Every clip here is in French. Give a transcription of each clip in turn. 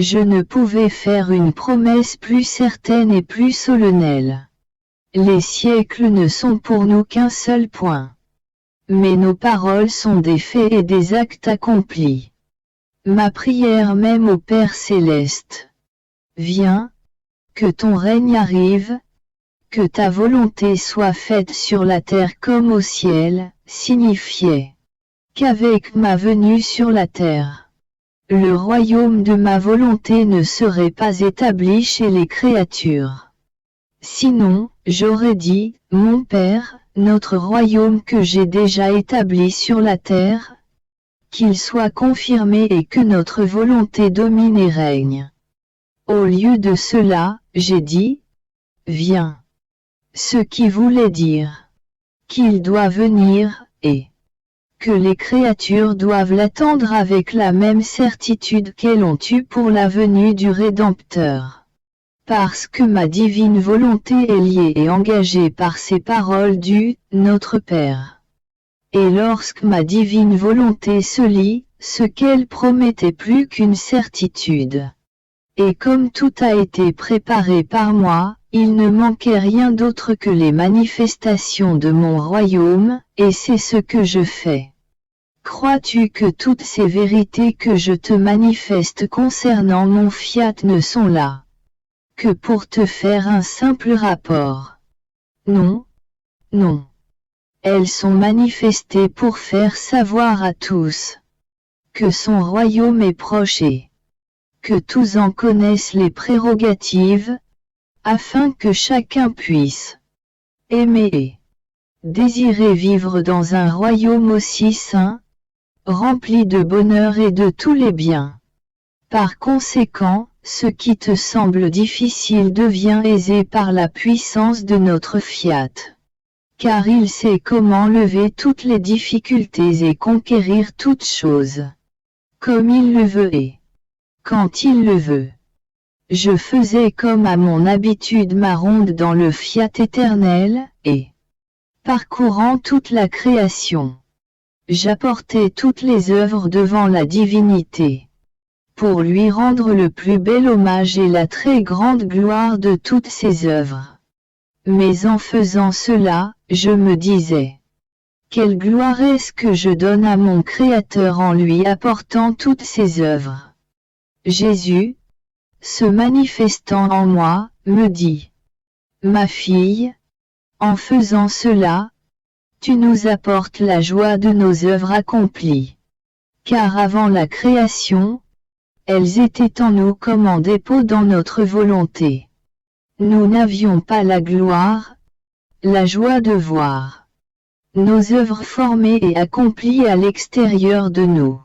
je ne pouvais faire une promesse plus certaine et plus solennelle. Les siècles ne sont pour nous qu'un seul point. Mais nos paroles sont des faits et des actes accomplis. Ma prière même au Père céleste. Viens, que ton règne arrive, que ta volonté soit faite sur la terre comme au ciel, signifiait qu'avec ma venue sur la terre, le royaume de ma volonté ne serait pas établi chez les créatures. Sinon, j'aurais dit, mon Père, notre royaume que j'ai déjà établi sur la terre, qu'il soit confirmé et que notre volonté domine et règne. Au lieu de cela, j'ai dit, viens. Ce qui voulait dire qu'il doit venir, et que les créatures doivent l'attendre avec la même certitude qu'elles ont eue pour la venue du Rédempteur. Parce que ma divine volonté est liée et engagée par ces paroles du « Notre Père ». Et lorsque ma divine volonté se lie, ce qu'elle promettait plus qu'une certitude. Et comme tout a été préparé par moi, il ne manquait rien d'autre que les manifestations de mon royaume, et c'est ce que je fais. Crois-tu que toutes ces vérités que je te manifeste concernant mon fiat ne sont là que pour te faire un simple rapport? Non, non. Elles sont manifestées pour faire savoir à tous que son royaume est proche et que tous en connaissent les prérogatives, afin que chacun puisse aimer et désirer vivre dans un royaume aussi saint, rempli de bonheur et de tous les biens. Par conséquent, ce qui te semble difficile devient aisé par la puissance de notre fiat. Car il sait comment lever toutes les difficultés et conquérir toutes choses. Comme il le veut et quand il le veut. Je faisais comme à mon habitude ma ronde dans le fiat éternel, et, parcourant toute la création, j'apportais toutes les œuvres devant la divinité, pour lui rendre le plus bel hommage et la très grande gloire de toutes ses œuvres. Mais en faisant cela, je me disais, quelle gloire est-ce que je donne à mon Créateur en lui apportant toutes ses œuvres? Jésus, se manifestant en moi, me dit, ma fille, en faisant cela, tu nous apportes la joie de nos œuvres accomplies. Car avant la création, elles étaient en nous comme en dépôt dans notre volonté. Nous n'avions pas la gloire, la joie de voir nos œuvres formées et accomplies à l'extérieur de nous,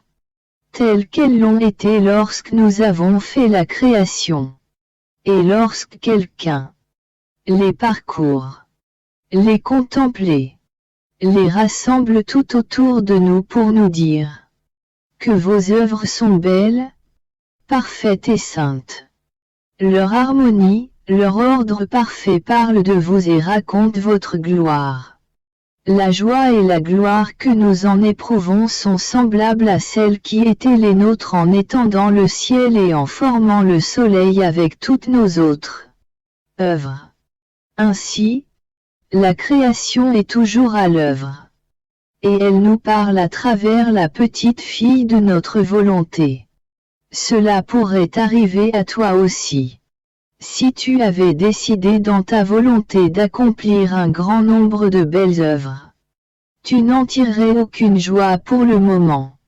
telles qu'elles l'ont été lorsque nous avons fait la création. Et lorsque quelqu'un les parcourt, les contemple, les rassemble tout autour de nous pour nous dire que vos œuvres sont belles, parfaites et saintes. Leur harmonie, leur ordre parfait parle de vous et raconte votre gloire. La joie et la gloire que nous en éprouvons sont semblables à celles qui étaient les nôtres en étant dans le ciel et en formant le soleil avec toutes nos autres œuvres. Ainsi, la création est toujours à l'œuvre. Et elle nous parle à travers la petite fille de notre volonté. Cela pourrait arriver à toi aussi. Si tu avais décidé dans ta volonté d'accomplir un grand nombre de belles œuvres, tu n'en tirerais aucune joie pour le moment.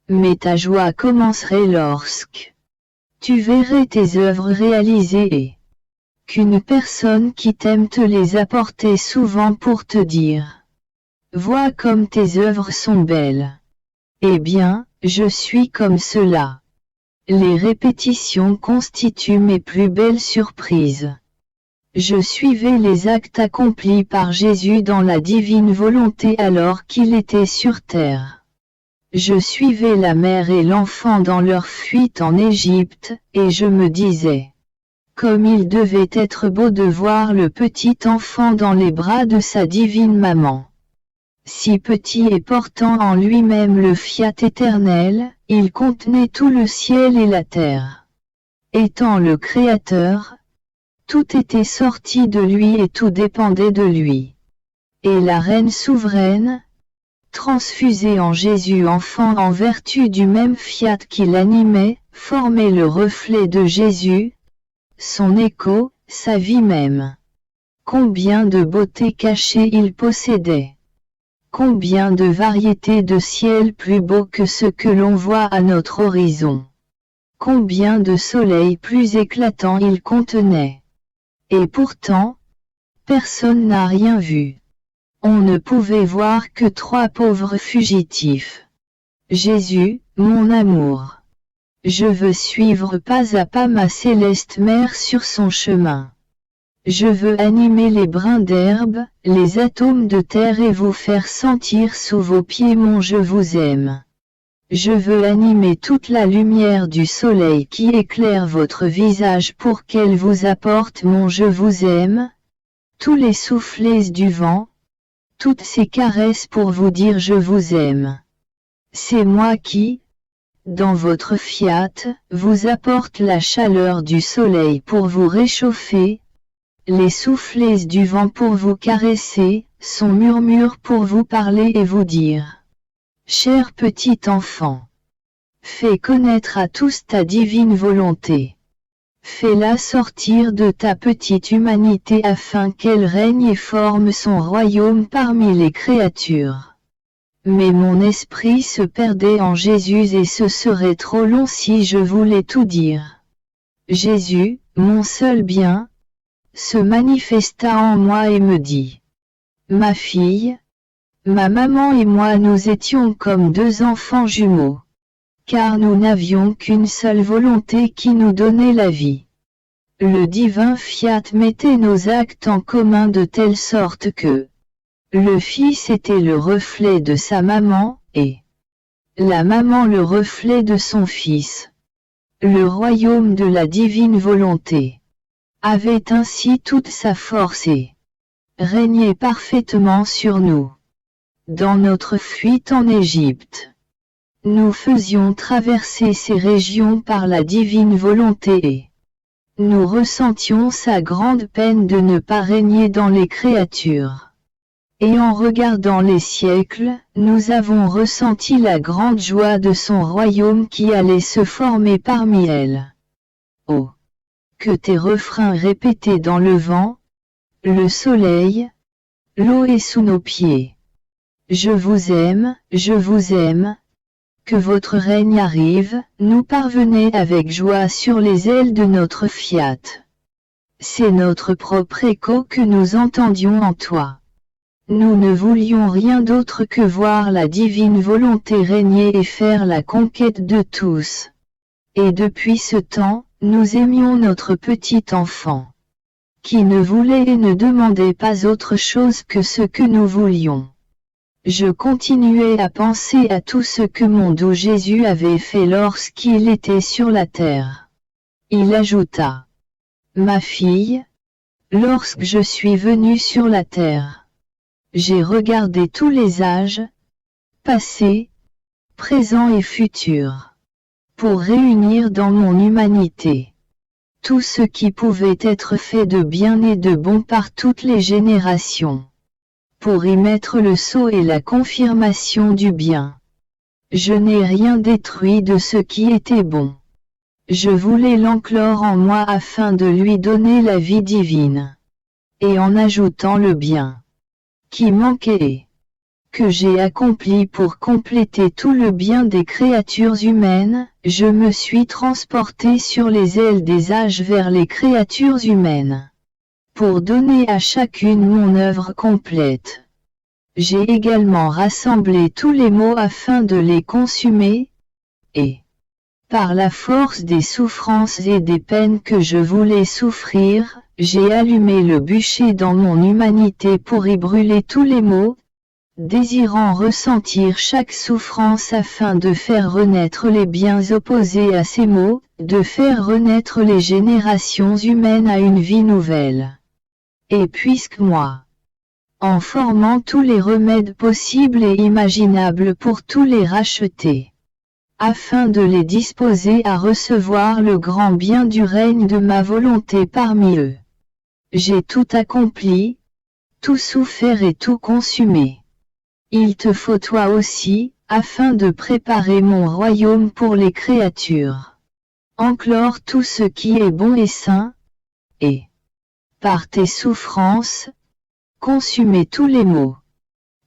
Mais ta joie commencerait lorsque tu verrais tes œuvres réalisées et qu'une personne qui t'aime te les apporter souvent pour te dire « Vois comme tes œuvres sont belles. » Eh bien, je suis comme cela. Les répétitions constituent mes plus belles surprises. Je suivais les actes accomplis par Jésus dans la divine volonté alors qu'il était sur terre. Je suivais la mère et l'enfant dans leur fuite en Égypte, et je me disais, comme il devait être beau de voir le petit enfant dans les bras de sa divine maman. Si petit et portant en lui-même le fiat éternel, il contenait tout le ciel et la terre. Étant le Créateur, tout était sorti de lui et tout dépendait de lui. Et la Reine souveraine, transfusée en Jésus enfant en vertu du même fiat qui l'animait, formait le reflet de Jésus, son écho, sa vie même. Combien de beauté cachée il possédait! Combien de variétés de ciel plus beaux que ceux que l'on voit à notre horizon! Combien de soleils plus éclatants il contenait! Et pourtant, personne n'a rien vu. On ne pouvait voir que 3 pauvres fugitifs. Jésus, mon amour. Je veux suivre pas à pas ma céleste mère sur son chemin. Je veux animer les brins d'herbe, les atomes de terre et vous faire sentir sous vos pieds mon je vous aime. Je veux animer toute la lumière du soleil qui éclaire votre visage pour qu'elle vous apporte mon je vous aime, tous les soufflets du vent, toutes ces caresses pour vous dire je vous aime. C'est moi qui, dans votre fiat, vous apporte la chaleur du soleil pour vous réchauffer, les soufflets du vent pour vous caresser, son murmure pour vous parler et vous dire. Cher petit enfant, fais connaître à tous ta divine volonté. Fais-la sortir de ta petite humanité afin qu'elle règne et forme son royaume parmi les créatures. Mais mon esprit se perdait en Jésus et ce serait trop long si je voulais tout dire. Jésus, mon seul bien, se manifesta en moi et me dit. Ma fille, ma maman et moi nous étions comme 2 enfants jumeaux. Car nous n'avions qu'une seule volonté qui nous donnait la vie. Le divin fiat mettait nos actes en commun de telle sorte que le fils était le reflet de sa maman, et la maman le reflet de son fils. Le royaume de la divine volonté avait ainsi toute sa force et régnait parfaitement sur nous. Dans notre fuite en Égypte, nous faisions traverser ces régions par la divine volonté et nous ressentions sa grande peine de ne pas régner dans les créatures. Et en regardant les siècles, nous avons ressenti la grande joie de son royaume qui allait se former parmi elles. Oh! Que tes refrains répétés dans le vent, le soleil, l'eau est sous nos pieds. Je vous aime, que votre règne arrive, nous parvenez avec joie sur les ailes de notre fiat. C'est notre propre écho que nous entendions en toi. Nous ne voulions rien d'autre que voir la divine volonté régner et faire la conquête de tous. Et depuis ce temps, nous aimions notre petit enfant, qui ne voulait et ne demandait pas autre chose que ce que nous voulions. Je continuais à penser à tout ce que mon doux Jésus avait fait lorsqu'il était sur la terre. Il ajouta, « Ma fille, lorsque je suis venu sur la terre, j'ai regardé tous les âges, passés, présents et futurs, pour réunir dans mon humanité tout ce qui pouvait être fait de bien et de bon par toutes les générations. Pour y mettre le sceau et la confirmation du bien. Je n'ai rien détruit de ce qui était bon. Je voulais l'enclore en moi afin de lui donner la vie divine. Et en ajoutant le bien qui manquait, que j'ai accompli pour compléter tout le bien des créatures humaines, je me suis transporté sur les ailes des âges vers les créatures humaines. Pour donner à chacune mon œuvre complète. J'ai également rassemblé tous les maux afin de les consumer, et, par la force des souffrances et des peines que je voulais souffrir, j'ai allumé le bûcher dans mon humanité pour y brûler tous les maux, désirant ressentir chaque souffrance afin de faire renaître les biens opposés à ces maux, de faire renaître les générations humaines à une vie nouvelle. Et puisque moi, en formant tous les remèdes possibles et imaginables pour tous les racheter, afin de les disposer à recevoir le grand bien du règne de ma volonté parmi eux. J'ai tout accompli, tout souffert et tout consumé. Il te faut toi aussi, afin de préparer mon royaume pour les créatures. Enclore tout ce qui est bon et saint, et, par tes souffrances, consumer tous les maux,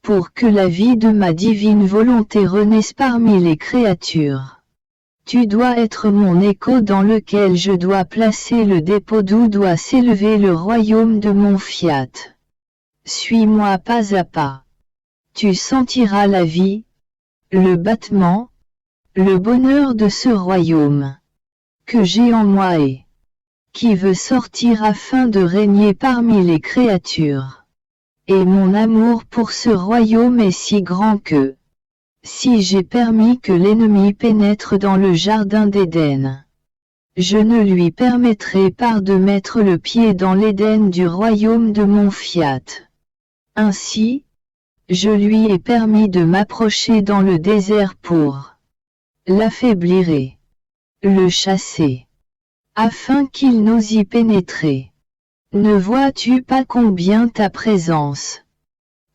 pour que la vie de ma divine volonté renaisse parmi les créatures. Tu dois être mon écho dans lequel je dois placer le dépôt d'où doit s'élever le royaume de mon fiat. Suis-moi pas à pas. Tu sentiras la vie, le battement, le bonheur de ce royaume que j'ai en moi et qui veut sortir afin de régner parmi les créatures. Et mon amour pour ce royaume est si grand que, si j'ai permis que l'ennemi pénètre dans le jardin d'Éden, je ne lui permettrai pas de mettre le pied dans l'Éden du royaume de mon fiat. Ainsi, je lui ai permis de m'approcher dans le désert pour l'affaiblir et le chasser, afin qu'il n'ose y pénétrer. Ne vois-tu pas combien ta présence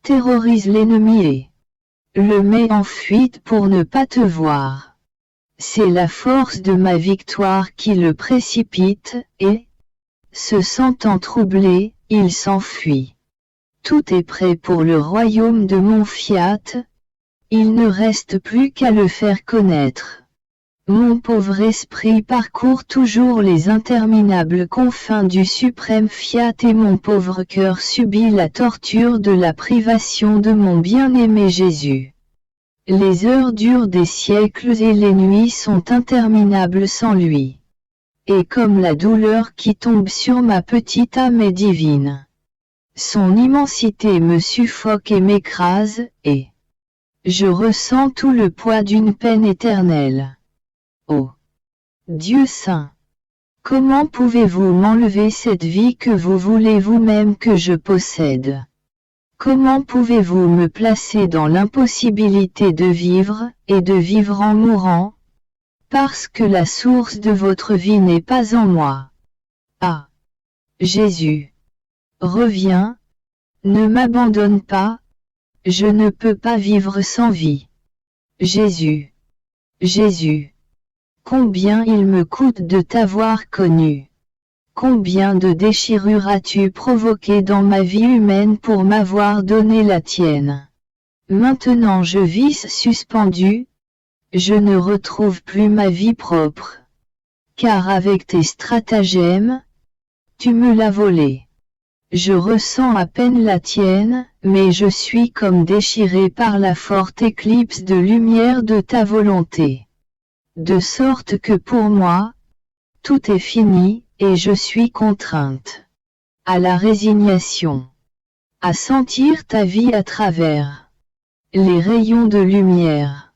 terrorise l'ennemi et le met en fuite pour ne pas te voir? C'est la force de ma victoire qui le précipite, et, se sentant troublé, il s'enfuit. Tout est prêt pour le royaume de mon fiat, il ne reste plus qu'à le faire connaître. Mon pauvre esprit parcourt toujours les interminables confins du suprême fiat et mon pauvre cœur subit la torture de la privation de mon bien-aimé Jésus. Les heures durent des siècles et les nuits sont interminables sans lui. Et comme la douleur qui tombe sur ma petite âme est divine, son immensité me suffoque et m'écrase, et je ressens tout le poids d'une peine éternelle. Ô Dieu saint, comment pouvez-vous m'enlever cette vie que vous voulez vous-même que je possède? Comment pouvez-vous me placer dans l'impossibilité de vivre, et de vivre en mourant? Parce que la source de votre vie n'est pas en moi. Ah! Jésus! Reviens! Ne m'abandonne pas! Je ne peux pas vivre sans vie. Jésus! Jésus! Combien il me coûte de t'avoir connu. Combien de déchirures as-tu provoqué dans ma vie humaine pour m'avoir donné la tienne. Maintenant je vis suspendu, je ne retrouve plus ma vie propre. Car avec tes stratagèmes, tu me l'as volée. Je ressens à peine la tienne, mais je suis comme déchiré par la forte éclipse de lumière de ta volonté. De sorte que pour moi, tout est fini, et je suis contrainte à la résignation, à sentir ta vie à travers les rayons de lumière,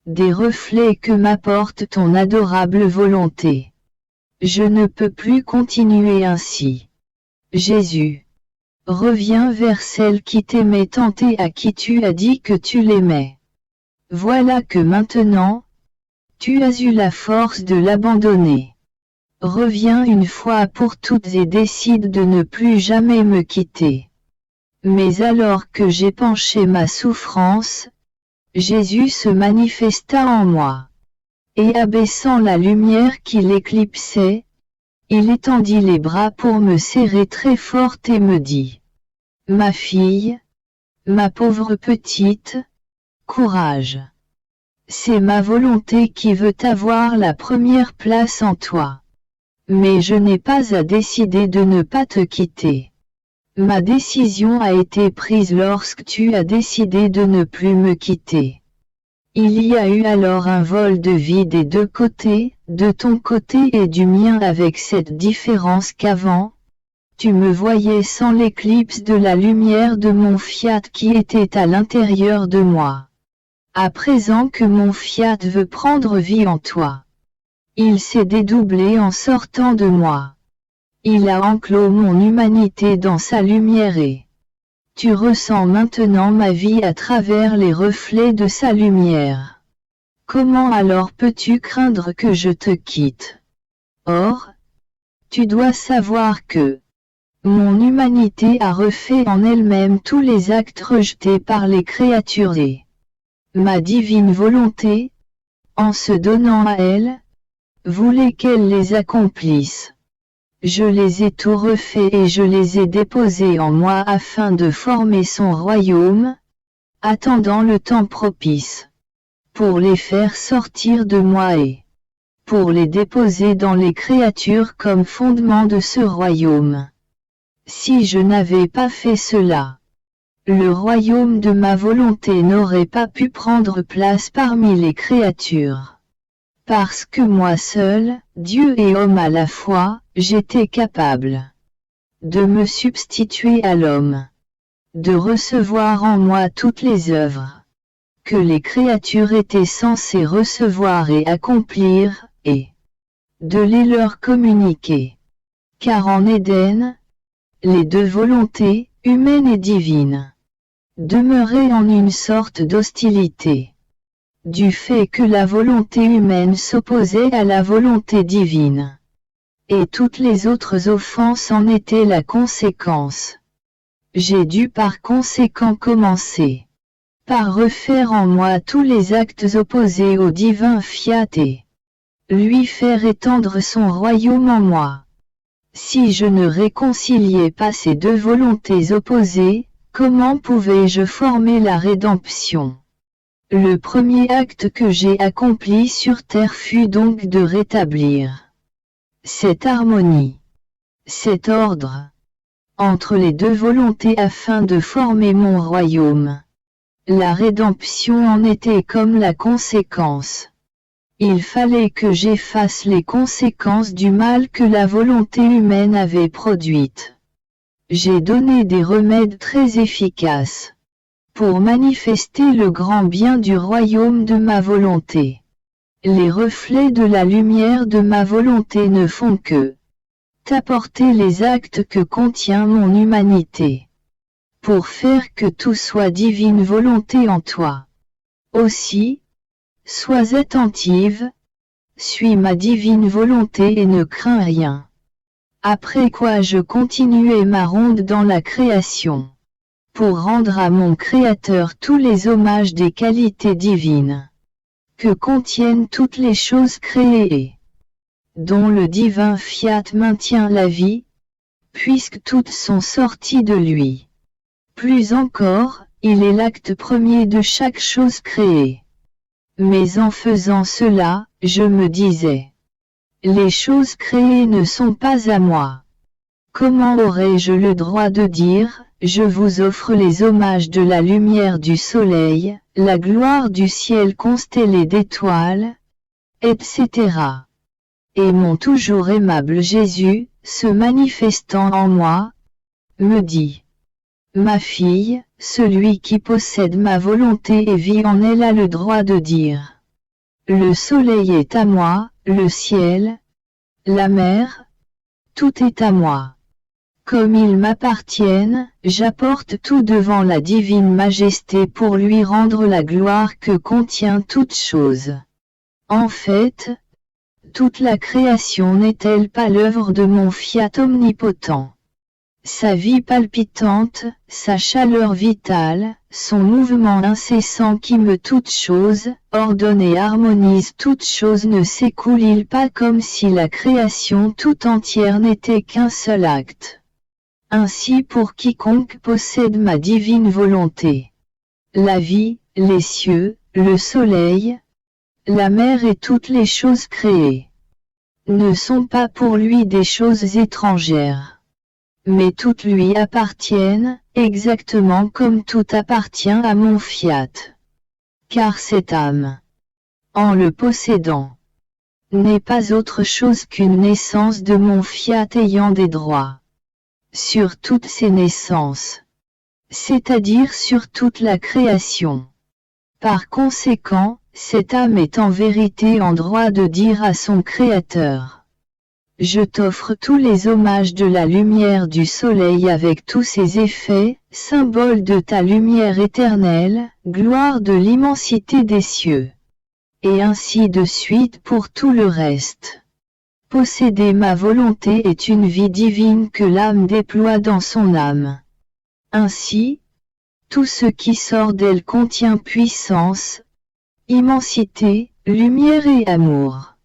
des reflets que m'apporte ton adorable volonté. Je ne peux plus continuer ainsi. Jésus, reviens vers celle qui t'aimait tant et à qui tu as dit que tu l'aimais. Voilà que maintenant, tu as eu la force de l'abandonner. Reviens une fois pour toutes et décide de ne plus jamais me quitter. Mais alors que j'épanchais ma souffrance, Jésus se manifesta en moi. Et abaissant la lumière qui l'éclipsait, il étendit les bras pour me serrer très forte et me dit: Ma fille, ma pauvre petite, courage. C'est ma volonté qui veut avoir la première place en toi. Mais je n'ai pas à décider de ne pas te quitter. Ma décision a été prise lorsque tu as décidé de ne plus me quitter. Il y a eu alors un vol de vie des deux côtés, de ton côté et du mien, avec cette différence qu'avant, tu me voyais sans l'éclipse de la lumière de mon fiat qui était à l'intérieur de moi. À présent que mon fiat veut prendre vie en toi, il s'est dédoublé en sortant de moi. Il a enclos mon humanité dans sa lumière et tu ressens maintenant ma vie à travers les reflets de sa lumière. comment alors peux-tu craindre que je te quitte? Or, tu dois savoir que mon humanité a refait en elle-même tous les actes rejetés par les créatures et ma divine volonté, en se donnant à elle, voulait qu'elle les accomplisse. Je les ai tout refaits et je les ai déposés en moi afin de former son royaume, attendant le temps propice, pour les faire sortir de moi et pour les déposer dans les créatures comme fondement de ce royaume. Si je n'avais pas fait cela, le royaume de ma volonté n'aurait pas pu prendre place parmi les créatures. Parce que moi seul, Dieu et homme à la fois, j'étais capable de me substituer à l'homme, de recevoir en moi toutes les œuvres que les créatures étaient censées recevoir et accomplir, et de les leur communiquer. Car en Éden, les deux volontés, humaine et divine, demeuraient en une sorte d'hostilité, du fait que la volonté humaine s'opposait à la volonté divine. Et toutes les autres offenses en étaient la conséquence. J'ai dû par conséquent commencer par refaire en moi tous les actes opposés au divin fiat et lui faire étendre son royaume en moi. Si je ne réconciliais pas ces deux volontés opposées, comment pouvais-je former la rédemption? Le premier acte que j'ai accompli sur terre fut donc de rétablir cette harmonie, cet ordre entre les deux volontés afin de former mon royaume. La rédemption en était comme la conséquence. Il fallait que j'efface les conséquences du mal que la volonté humaine avait produite. J'ai donné des remèdes très efficaces pour manifester le grand bien du royaume de ma volonté. Les reflets de la lumière de ma volonté ne font que t'apporter les actes que contient mon humanité, pour faire que tout soit divine volonté en toi. Aussi, sois attentive, suis ma divine volonté et ne crains rien. Après quoi je continuai ma ronde dans la création, pour rendre à mon Créateur tous les hommages des qualités divines que contiennent toutes les choses créées, dont le divin fiat maintient la vie, puisque toutes sont sorties de lui. Plus encore, il est l'acte premier de chaque chose créée. Mais en faisant cela, je me disais, les choses créées ne sont pas à moi. Comment aurais-je le droit de dire, je vous offre les hommages de la lumière du soleil, la gloire du ciel constellé d'étoiles, etc. Et mon toujours aimable Jésus, se manifestant en moi, me dit, ma fille, celui qui possède ma volonté et vit en elle a le droit de dire, le soleil est à moi, le ciel, la mer, tout est à moi. Comme ils m'appartiennent, j'apporte tout devant la divine majesté pour lui rendre la gloire que contient toute chose. En fait, toute la création n'est-elle pas l'œuvre de mon fiat omnipotent? Sa vie palpitante, sa chaleur vitale, son mouvement incessant qui meut toute chose, ordonne et harmonise toute chose ne s'écoule-t-il pas comme si la création tout entière n'était qu'un seul acte? Ainsi pour quiconque possède ma divine volonté, la vie, les cieux, le soleil, la mer et toutes les choses créées, ne sont pas pour lui des choses étrangères, mais toutes lui appartiennent, exactement comme tout appartient à mon fiat. Car cette âme, en le possédant, n'est pas autre chose qu'une naissance de mon fiat ayant des droits sur toutes ces naissances, c'est-à-dire sur toute la création. Par conséquent, cette âme est en vérité en droit de dire à son Créateur, je t'offre tous les hommages de la lumière du soleil avec tous ses effets, symbole de ta lumière éternelle, gloire de l'immensité des cieux. Et ainsi de suite pour tout le reste. Posséder ma volonté est une vie divine que l'âme déploie dans son âme. Ainsi, tout ce qui sort d'elle contient puissance, immensité, lumière et amour.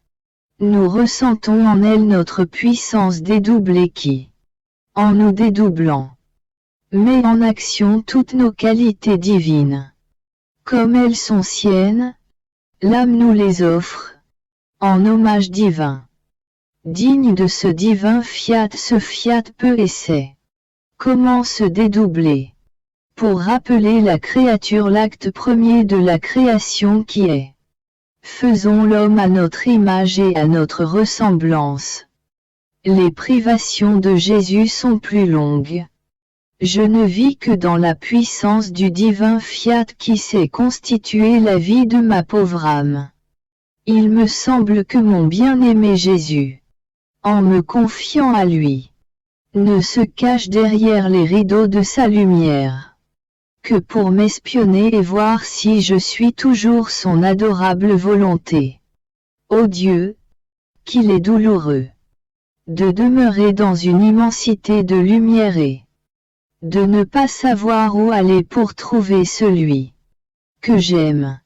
Nous ressentons en elle notre puissance dédoublée qui, en nous dédoublant, met en action toutes nos qualités divines. Comme elles sont siennes, l'âme nous les offre, en hommage divin. Digne de ce divin fiat se fiat peut et sait. Comment se dédoubler? Pour rappeler la créature l'acte premier de la création qui est. Faisons l'homme à notre image et à notre ressemblance. Les privations de Jésus sont plus longues. Je ne vis que dans la puissance du divin fiat qui sait constituer la vie de ma pauvre âme. Il me semble que mon bien-aimé Jésus, en me confiant à lui, ne se cache derrière les rideaux de sa lumière, que pour m'espionner et voir si je suis toujours son adorable volonté. Ô Dieu, qu'il est douloureux de demeurer dans une immensité de lumière et de ne pas savoir où aller pour trouver celui que j'aime,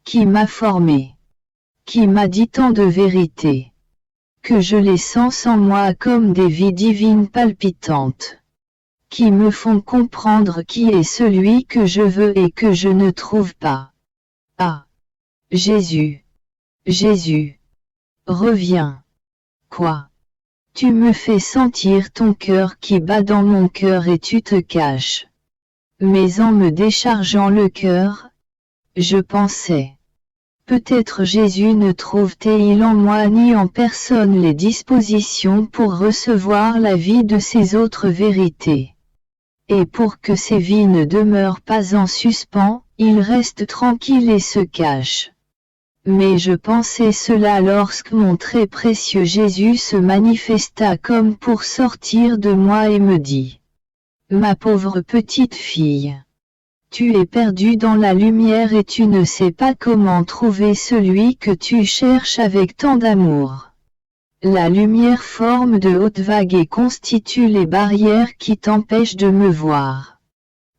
qui m'a formé, qui m'a dit tant de vérité, que je les sens en moi comme des vies divines palpitantes, qui me font comprendre qui est celui que je veux et que je ne trouve pas. Ah! Jésus! Jésus! Reviens! Quoi? Tu me fais sentir ton cœur qui bat dans mon cœur et tu te caches. Mais en me déchargeant le cœur, je pensais. Peut-être Jésus ne trouve-t-il en moi ni en personne les dispositions pour recevoir la vie de ces autres vérités. Et pour que ces vies ne demeurent pas en suspens, il reste tranquille et se cache. Mais je pensais cela lorsque mon très précieux Jésus se manifesta comme pour sortir de moi et me dit: Ma pauvre petite fille, tu es perdue dans la lumière et tu ne sais pas comment trouver celui que tu cherches avec tant d'amour. La lumière forme de hautes vagues et constitue les barrières qui t'empêchent de me voir.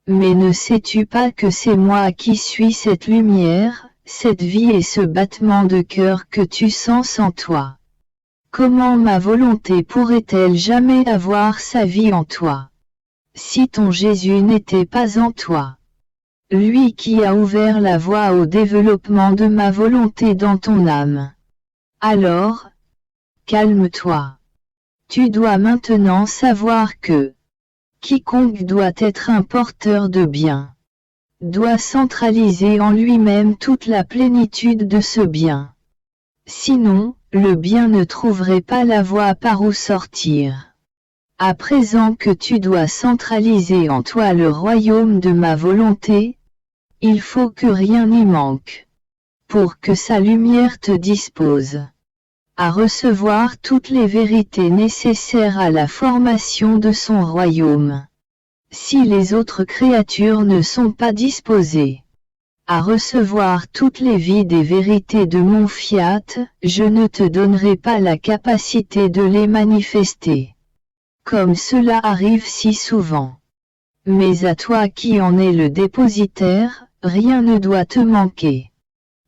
Mais ne sais-tu pas que c'est moi qui suis cette lumière, cette vie et ce battement de cœur que tu sens en toi? Comment ma volonté pourrait-elle jamais avoir sa vie en toi, si ton Jésus n'était pas en toi? Lui qui a ouvert la voie au développement de ma volonté dans ton âme. Alors, calme-toi. Tu dois maintenant savoir que quiconque doit être un porteur de bien, doit centraliser en lui-même toute la plénitude de ce bien. Sinon, le bien ne trouverait pas la voie par où sortir. À présent que tu dois centraliser en toi le royaume de ma volonté, il faut que rien n'y manque, pour que sa lumière te dispose à recevoir toutes les vérités nécessaires à la formation de son royaume. Si les autres créatures ne sont pas disposées à recevoir toutes les vies des vérités de mon fiat, je ne te donnerai pas la capacité de les manifester, comme cela arrive si souvent. Mais à toi qui en es le dépositaire, rien ne doit te manquer.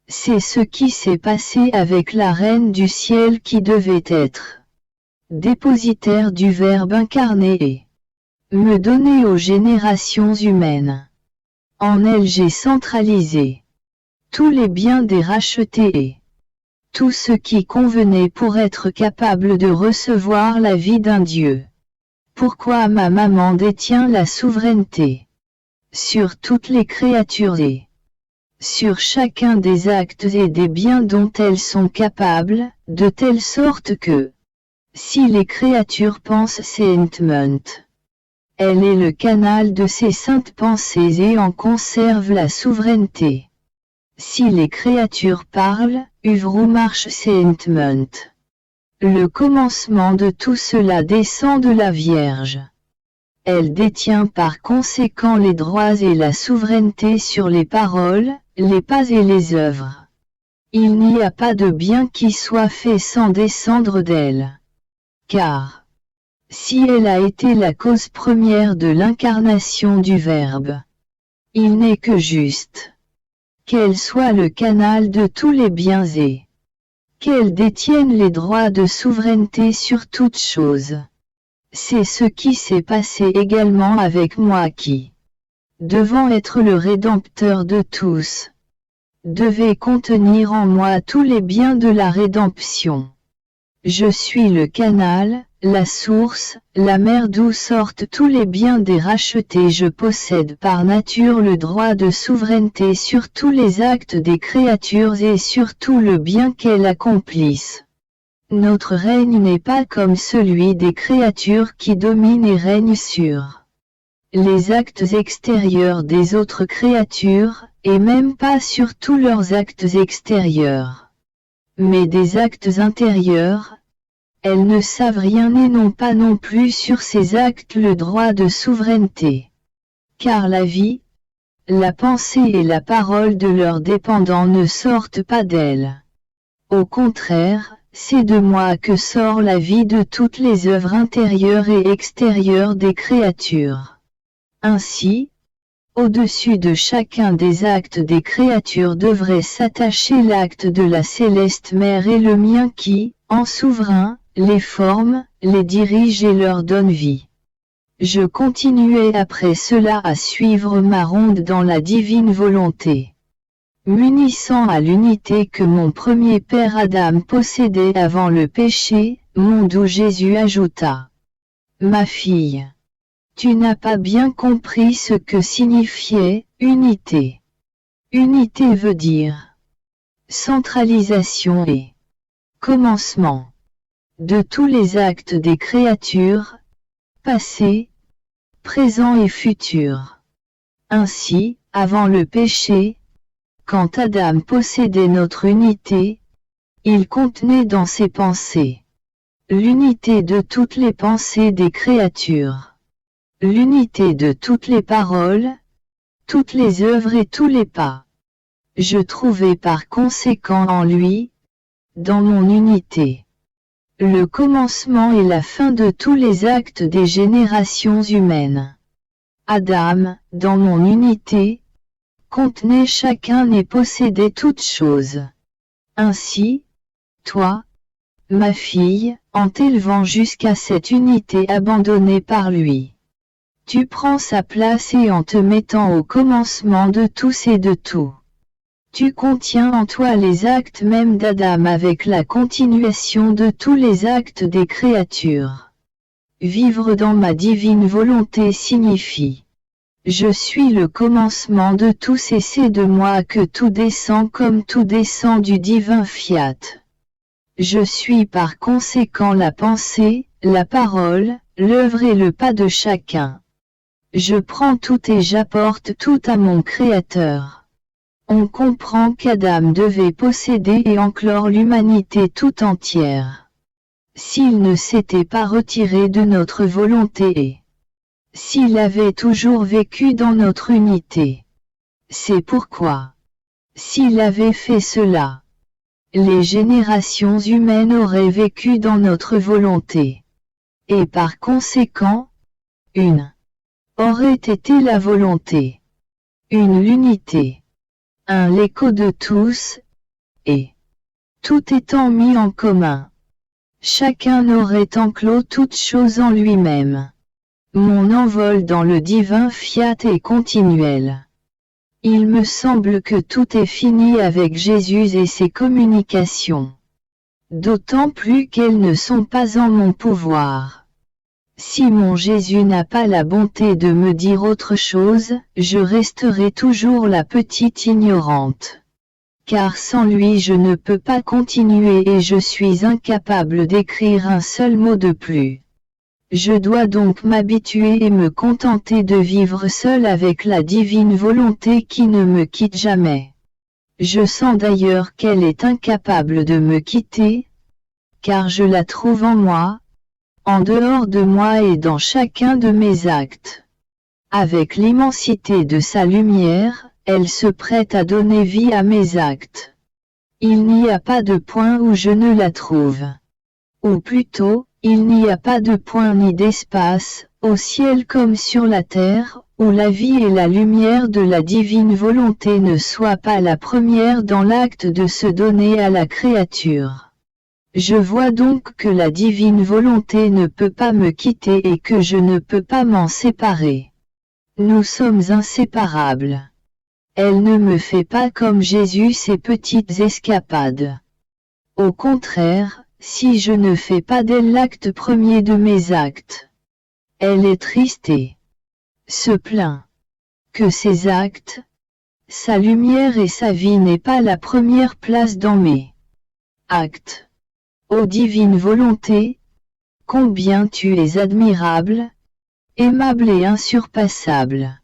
C'est ce qui s'est passé avec la Reine du Ciel qui devait être dépositaire du Verbe incarné et me donner aux générations humaines. En elle j'ai centralisé tous les biens des rachetés et tout ce qui convenait pour être capable de recevoir la vie d'un Dieu. Pourquoi ma maman détient la souveraineté sur toutes les créatures et sur chacun des actes et des biens dont elles sont capables, de telle sorte que, si les créatures pensent saintement, elle est le canal de ces saintes pensées et en conserve la souveraineté. Si les créatures parlent, œuvrent ou marchent saintement, le commencement de tout cela descend de la Vierge. Elle détient par conséquent les droits et la souveraineté sur les paroles, les pas et les œuvres. Il n'y a pas de bien qui soit fait sans descendre d'elle. Car, si elle a été la cause première de l'incarnation du Verbe, il n'est que juste qu'elle soit le canal de tous les biens et qu'elle détienne les droits de souveraineté sur toutes choses. C'est ce qui s'est passé également avec moi qui, devant être le Rédempteur de tous, devait contenir en moi tous les biens de la rédemption. Je suis le canal, la source, la mer d'où sortent tous les biens des rachetés. Je possède par nature le droit de souveraineté sur tous les actes des créatures et sur tout le bien qu'elles accomplissent. Notre règne n'est pas comme celui des créatures qui dominent et règnent sur les actes extérieurs des autres créatures, et même pas sur tous leurs actes extérieurs, mais des actes intérieurs. Elles ne savent rien et n'ont pas non plus sur ces actes le droit de souveraineté. Car la vie, la pensée et la parole de leurs dépendants ne sortent pas d'elles. Au contraire, c'est de moi que sort la vie de toutes les œuvres intérieures et extérieures des créatures. Ainsi, au-dessus de chacun des actes des créatures devrait s'attacher l'acte de la céleste mère et le mien qui, en souverain, les forme, les dirige et leur donne vie. Je continuai après cela à suivre ma ronde dans la divine volonté, m'unissant à l'unité que mon premier père Adam possédait avant le péché, monde où Jésus ajouta: Ma fille, tu n'as pas bien compris ce que signifiait unité. Unité veut dire centralisation et commencement de tous les actes des créatures, passés, présents et futurs. Ainsi, avant le péché, quand Adam possédait notre unité, il contenait dans ses pensées l'unité de toutes les pensées des créatures, l'unité de toutes les paroles, toutes les œuvres et tous les pas. Je trouvais par conséquent en lui, dans mon unité, le commencement et la fin de tous les actes des générations humaines. Adam, dans mon unité, contenait chacun et possédait toutes choses. Ainsi, toi, ma fille, en t'élevant jusqu'à cette unité abandonnée par lui, tu prends sa place et en te mettant au commencement de tous et de tout, tu contiens en toi les actes mêmes d'Adam avec la continuation de tous les actes des créatures. Vivre dans ma divine volonté signifie: je suis le commencement de tous et c'est de moi que tout descend comme tout descend du divin fiat. Je suis par conséquent la pensée, la parole, l'œuvre et le pas de chacun. Je prends tout et j'apporte tout à mon Créateur. On comprend qu'Adam devait posséder et enclore l'humanité tout entière. S'il ne s'était pas retiré de notre volonté et s'il avait toujours vécu dans notre unité. C'est pourquoi, s'il avait fait cela, les générations humaines auraient vécu dans notre volonté. Et par conséquent, une aurait été la volonté, une l'unité, un l'écho de tous, et tout étant mis en commun, chacun aurait enclos toute chose en lui-même. Mon envol dans le divin fiat est continuel. Il me semble que tout est fini avec Jésus et ses communications. D'autant plus qu'elles ne sont pas en mon pouvoir. Si mon Jésus n'a pas la bonté de me dire autre chose, je resterai toujours la petite ignorante. Car sans lui je ne peux pas continuer et je suis incapable d'écrire un seul mot de plus. Je dois donc m'habituer et me contenter de vivre seul avec la divine volonté qui ne me quitte jamais. Je sens d'ailleurs qu'elle est incapable de me quitter, car je la trouve en moi, en dehors de moi et dans chacun de mes actes. Avec l'immensité de sa lumière, elle se prête à donner vie à mes actes. Il n'y a pas de point où je ne la trouve. Ou plutôt, il n'y a pas de point ni d'espace, au ciel comme sur la terre, où la vie et la lumière de la divine volonté ne soient pas la première dans l'acte de se donner à la créature. Je vois donc que la divine volonté ne peut pas me quitter et que je ne peux pas m'en séparer. Nous sommes inséparables. Elle ne me fait pas comme Jésus ces petites escapades. Au contraire, si je ne fais pas d'elle l'acte premier de mes actes, elle est triste et se plaint que ses actes, sa lumière et sa vie n'aient pas la première place dans mes actes. Ô divine volonté, combien tu es admirable, aimable et insurpassable.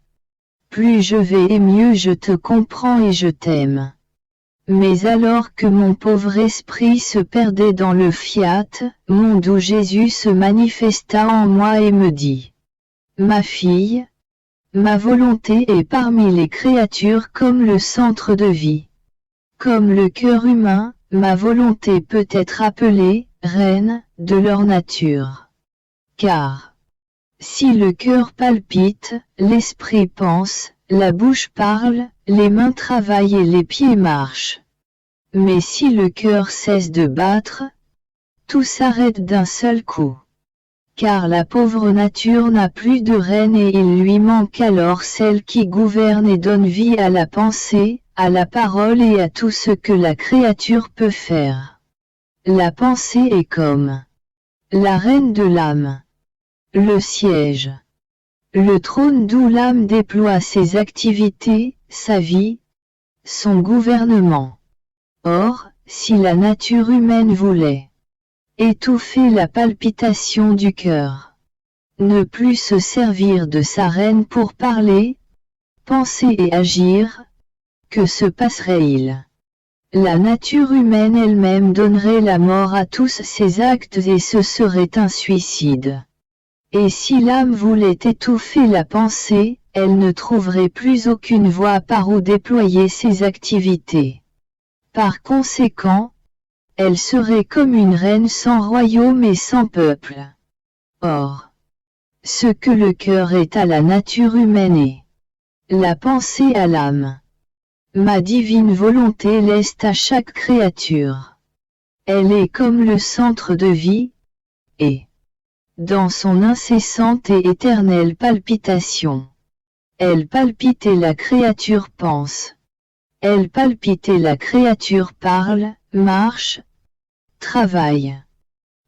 Plus je vais et mieux je te comprends et je t'aime. Mais alors que mon pauvre esprit se perdait dans le fiat, mon doux Jésus se manifesta en moi et me dit: Ma fille, ma volonté est parmi les créatures comme le centre de vie. Comme le cœur humain, ma volonté peut être appelée reine de leur nature. Car si le cœur palpite, l'esprit pense, la bouche parle, les mains travaillent et les pieds marchent. Mais si le cœur cesse de battre, tout s'arrête d'un seul coup. Car la pauvre nature n'a plus de reine et il lui manque alors celle qui gouverne et donne vie à la pensée, à la parole et à tout ce que la créature peut faire. La pensée est comme la reine de l'âme. Le siège. Le trône d'où l'âme déploie ses activités, sa vie, son gouvernement. Or, si la nature humaine voulait étouffer la palpitation du cœur, ne plus se servir de sa reine pour parler, penser et agir, que se passerait-il? La nature humaine elle-même donnerait la mort à tous ses actes et ce serait un suicide. Et si l'âme voulait étouffer la pensée, elle ne trouverait plus aucune voie par où déployer ses activités. Par conséquent, elle serait comme une reine sans royaume et sans peuple. Or, ce que le cœur est à la nature humaine est la pensée à l'âme. Ma divine volonté laisse à chaque créature. Elle est comme le centre de vie, et dans son incessante et éternelle palpitation, elle palpite et la créature pense. Elle palpite et la créature parle, marche, travaille.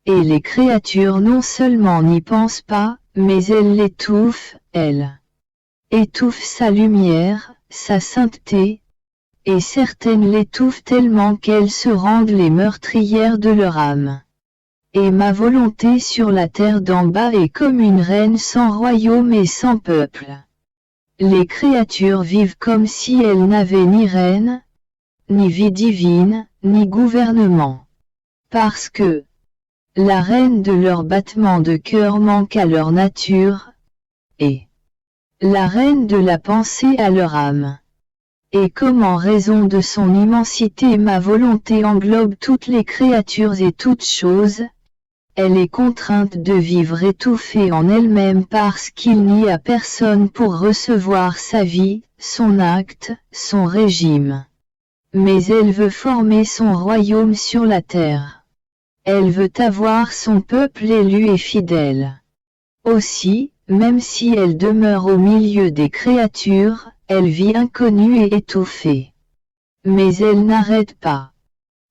Et les créatures non seulement n'y pensent pas, mais elles l'étouffent, elle étouffe sa lumière, sa sainteté, et certaines l'étouffent tellement qu'elles se rendent les meurtrières de leur âme. Et ma volonté sur la terre d'en bas est comme une reine sans royaume et sans peuple. Les créatures vivent comme si elles n'avaient ni reine, ni vie divine, ni gouvernement. Parce que la reine de leur battement de cœur manque à leur nature, et la reine de la pensée à leur âme. Et comme en raison de son immensité ma volonté englobe toutes les créatures et toutes choses, elle est contrainte de vivre étouffée en elle-même parce qu'il n'y a personne pour recevoir sa vie, son acte, son régime. Mais elle veut former son royaume sur la terre. Elle veut avoir son peuple élu et fidèle. Aussi, même si elle demeure au milieu des créatures, elle vit inconnue et étouffée. Mais elle n'arrête pas.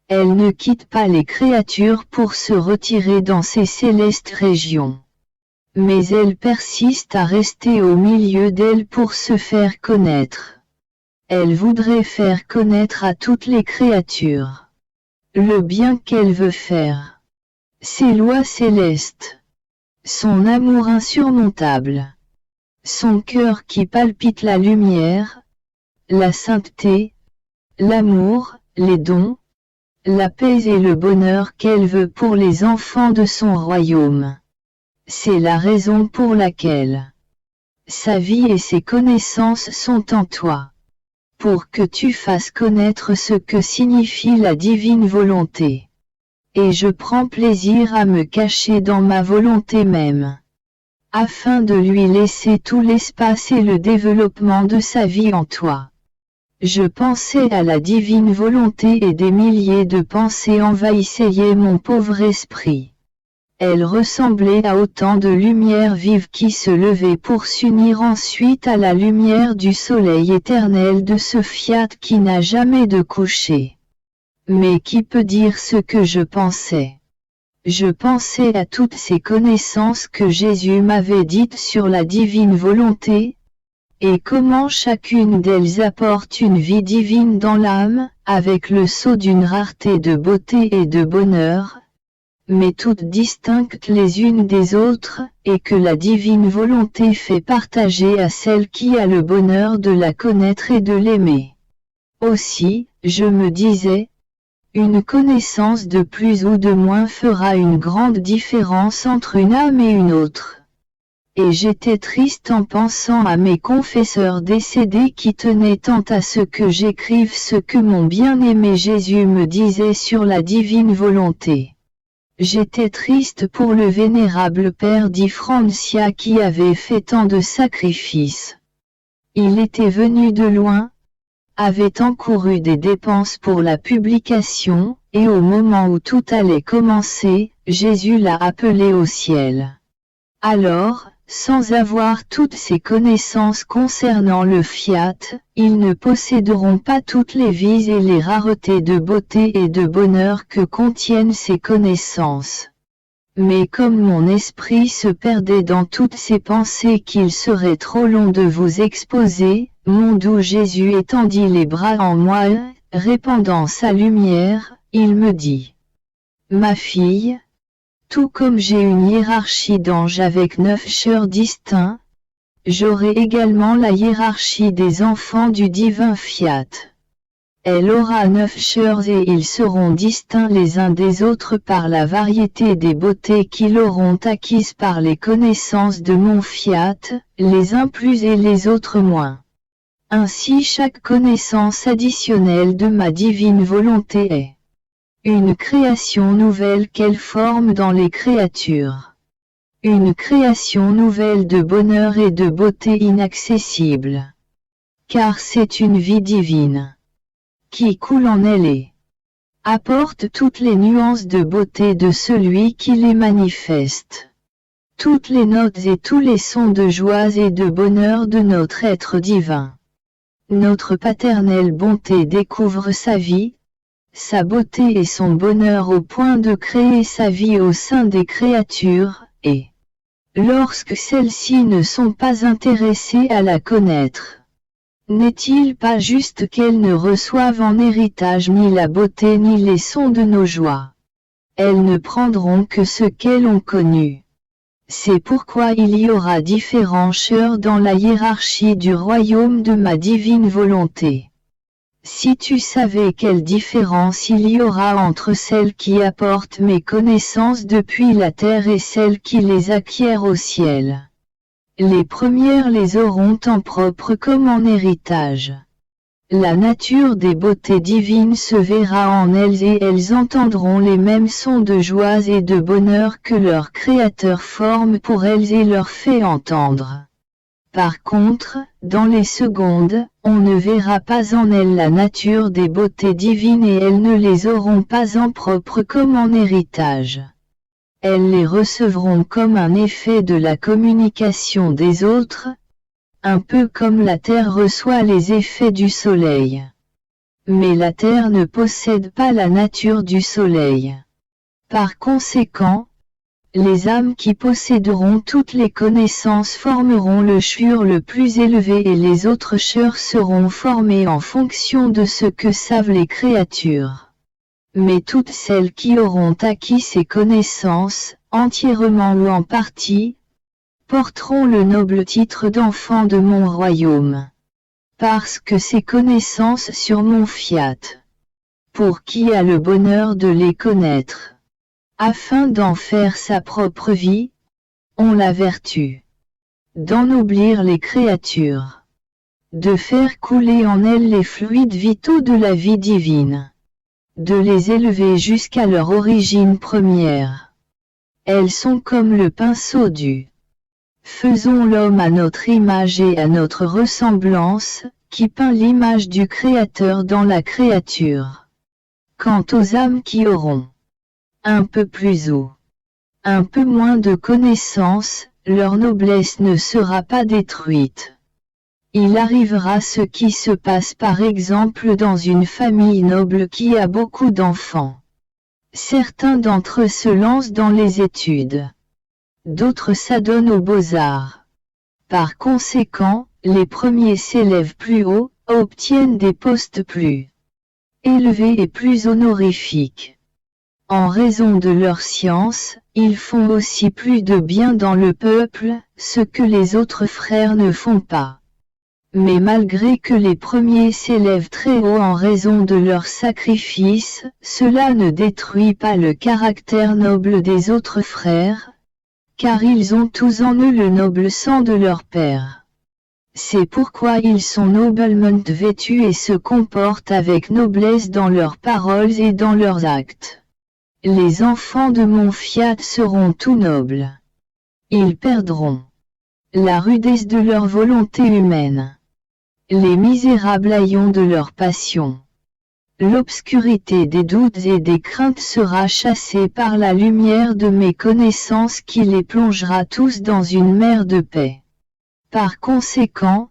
Elle ne quitte pas les créatures pour se retirer dans ces célestes régions. Mais elle persiste à rester au milieu d'elles pour se faire connaître. Elle voudrait faire connaître à toutes les créatures le bien qu'elle veut faire. Ses lois célestes. Son amour insurmontable. Son cœur qui palpite la lumière, la sainteté, l'amour, les dons, la paix et le bonheur qu'elle veut pour les enfants de son royaume. C'est la raison pour laquelle sa vie et ses connaissances sont en toi. pour que tu fasses connaître ce que signifie la divine volonté. Et je prends plaisir à me cacher dans ma volonté même, afin de lui laisser tout l'espace et le développement de sa vie en toi. Je pensais à la divine volonté et des milliers de pensées envahissaient mon pauvre esprit. Elle ressemblait à autant de lumière vive qui se levait pour s'unir ensuite à la lumière du soleil éternel de ce fiat qui n'a jamais de coucher. Mais qui peut dire ce que je pensais? Je pensais à toutes ces connaissances que Jésus m'avait dites sur la divine volonté, et comment chacune d'elles apporte une vie divine dans l'âme, avec le sceau d'une rareté de beauté et de bonheur, mais toutes distinctes les unes des autres, et que la divine volonté fait partager à celle qui a le bonheur de la connaître et de l'aimer. Aussi, je me disais, une connaissance de plus ou de moins fera une grande différence entre une âme et une autre. Et j'étais triste en pensant à mes confesseurs décédés qui tenaient tant à ce que j'écrive ce que mon bien-aimé Jésus me disait sur la divine volonté. J'étais triste pour le vénérable père Di Francia qui avait fait tant de sacrifices. Il était venu de loin, avait encouru des dépenses pour la publication, et au moment où tout allait commencer, Jésus l'a appelé au ciel. Alors, sans avoir toutes ces connaissances concernant le fiat, ils ne posséderont pas toutes les vies et les raretés de beauté et de bonheur que contiennent ces connaissances. Mais comme mon esprit se perdait dans toutes ces pensées qu'il serait trop long de vous exposer, mon doux Jésus étendit les bras en moi, répandant sa lumière, il me dit: Ma fille, tout comme j'ai une hiérarchie d'anges avec 9 chœurs distincts, j'aurai également la hiérarchie des enfants du divin fiat. Elle aura 9 chœurs et ils seront distincts les uns des autres par la variété des beautés qu'ils auront acquises par les connaissances de mon fiat, les uns plus et les autres moins. Ainsi chaque connaissance additionnelle de ma divine volonté est une création nouvelle qu'elle forme dans les créatures. Une création nouvelle de bonheur et de beauté inaccessible. Car c'est une vie divine qui coule en elle et apporte toutes les nuances de beauté de celui qui les manifeste. Toutes les notes et tous les sons de joie et de bonheur de notre être divin. Notre paternelle bonté découvre sa vie, sa beauté et son bonheur au point de créer sa vie au sein des créatures, et lorsque celles-ci ne sont pas intéressées à la connaître, n'est-il pas juste qu'elles ne reçoivent en héritage ni la beauté ni les sons de nos joies? Elles ne prendront que ce qu'elles ont connu. C'est pourquoi il y aura différents chœurs dans la hiérarchie du royaume de ma divine volonté. Si tu savais quelle différence il y aura entre celles qui apportent mes connaissances depuis la terre et celles qui les acquièrent au ciel. Les premières les auront en propre comme en héritage. La nature des beautés divines se verra en elles et elles entendront les mêmes sons de joie et de bonheur que leur Créateur forme pour elles et leur fait entendre. Par contre, dans les secondes, on ne verra pas en elles la nature des beautés divines et elles ne les auront pas en propre comme en héritage. Elles les recevront comme un effet de la communication des autres, un peu comme la terre reçoit les effets du soleil. Mais la terre ne possède pas la nature du soleil. Par conséquent, les âmes qui posséderont toutes les connaissances formeront le chœur le plus élevé et les autres chœurs seront formés en fonction de ce que savent les créatures. Mais toutes celles qui auront acquis ces connaissances, entièrement ou en partie, porteront le noble titre d'enfants de mon royaume. Parce que ces connaissances sur mon fiat, pour qui a le bonheur de les connaître, afin d'en faire sa propre vie, ont la vertu d'ennoblir les créatures. de faire couler en elles les fluides vitaux de la vie divine, de les élever jusqu'à leur origine première. Elles sont comme le pinceau du « Faisons l'homme à notre image et à notre ressemblance » qui peint l'image du Créateur dans la créature. Quant aux âmes qui auront un peu plus ou un peu moins de connaissances, leur noblesse ne sera pas détruite. Il arrivera ce qui se passe par exemple dans une famille noble qui a beaucoup d'enfants. Certains d'entre eux se lancent dans les études. D'autres s'adonnent aux beaux-arts. Par conséquent, les premiers s'élèvent plus haut, obtiennent des postes plus élevés et plus honorifiques. En raison de leur science, ils font aussi plus de bien dans le peuple, ce que les autres frères ne font pas. Mais malgré que les premiers s'élèvent très haut en raison de leur sacrifice, cela ne détruit pas le caractère noble des autres frères, car ils ont tous en eux le noble sang de leur père. C'est pourquoi ils sont noblement vêtus et se comportent avec noblesse dans leurs paroles et dans leurs actes. Les enfants de mon fiat seront tout nobles. Ils perdront la rudesse de leur volonté humaine, les misérables haillons de leur passion. L'obscurité des doutes et des craintes sera chassée par la lumière de mes connaissances qui les plongera tous dans une mer de paix. Par conséquent,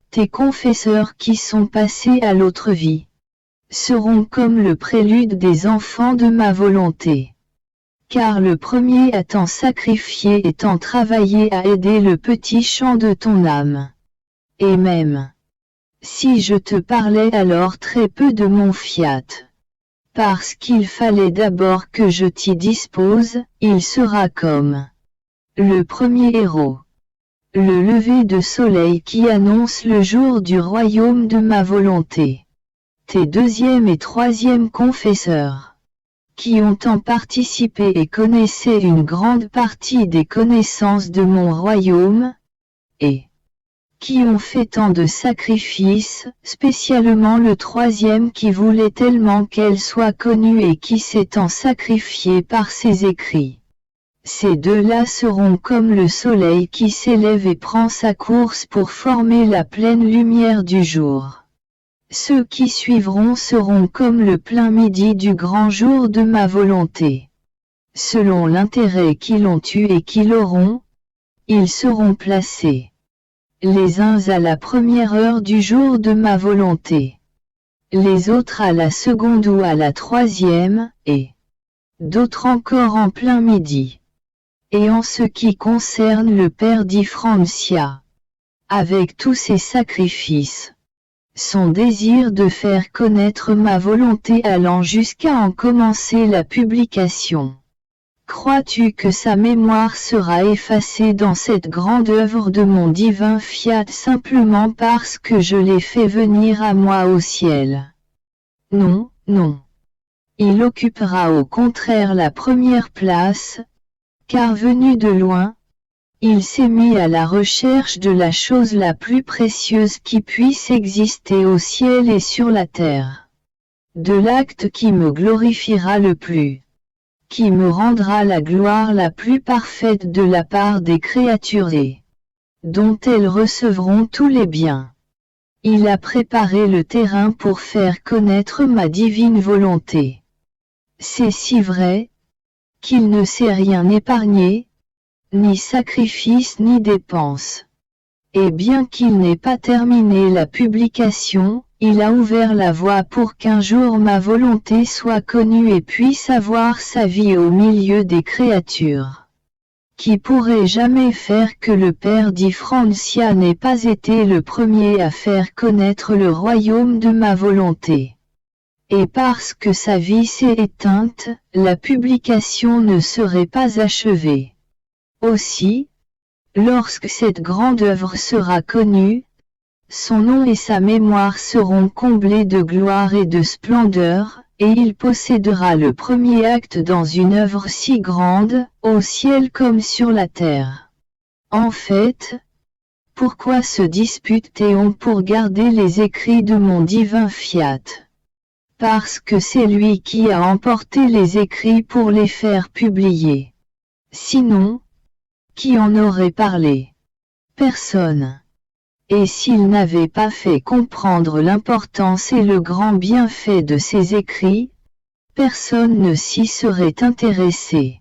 tes confesseurs qui sont passés à l'autre vie seront comme le prélude des enfants de ma volonté. Car le premier a tant sacrifié et tant travaillé à aider le petit chant de ton âme. Et même, si je te parlais alors très peu de mon fiat, parce qu'il fallait d'abord que je t'y dispose, il sera comme le premier héros, le lever de soleil qui annonce le jour du royaume de ma volonté. Tes deuxième et troisième confesseurs, qui ont tant participé et connaissaient une grande partie des connaissances de mon royaume, et qui ont fait tant de sacrifices, spécialement le troisième qui voulait tellement qu'elle soit connue et qui s'est tant sacrifié par ses écrits. Ces deux-là seront comme le soleil qui s'élève et prend sa course pour former la pleine lumière du jour. Ceux qui suivront seront comme le plein midi du grand jour de ma volonté. Selon l'intérêt qu'ils ont eu et qu'ils auront, ils seront placés, les uns à la première heure du jour de ma volonté, les autres à la seconde ou à la troisième, et d'autres encore en plein midi. Et en ce qui concerne le père d'Ifrancia, avec tous ses sacrifices, son désir de faire connaître ma volonté allant jusqu'à en commencer la publication. Crois-tu que sa mémoire sera effacée dans cette grande œuvre de mon divin fiat simplement parce que je l'ai fait venir à moi au ciel? Non, non. Il occupera au contraire la première place, car venu de loin, il s'est mis à la recherche de la chose la plus précieuse qui puisse exister au ciel et sur la terre. De l'acte qui me glorifiera le plus, qui me rendra la gloire la plus parfaite de la part des créatures et dont elles recevront tous les biens. Il a préparé le terrain pour faire connaître ma divine volonté. C'est si vrai, qu'il ne s'est rien épargné, ni sacrifice ni dépense. Et bien qu'il n'ait pas terminé la publication, il a ouvert la voie pour qu'un jour ma volonté soit connue et puisse avoir sa vie au milieu des créatures. Qui pourrait jamais faire que le père d'Ifrancia n'ait pas été le premier à faire connaître le royaume de ma volonté. Et parce que sa vie s'est éteinte, la publication ne serait pas achevée. Aussi, lorsque cette grande œuvre sera connue, son nom et sa mémoire seront comblés de gloire et de splendeur, et il possédera le premier acte dans une œuvre si grande, au ciel comme sur la terre. En fait, pourquoi se disputent-on pour garder les écrits de mon divin fiat? Parce que c'est lui qui a emporté les écrits pour les faire publier. Sinon, qui en aurait parlé? Personne. Et s'il n'avait pas fait comprendre l'importance et le grand bienfait de ces écrits, personne ne s'y serait intéressé.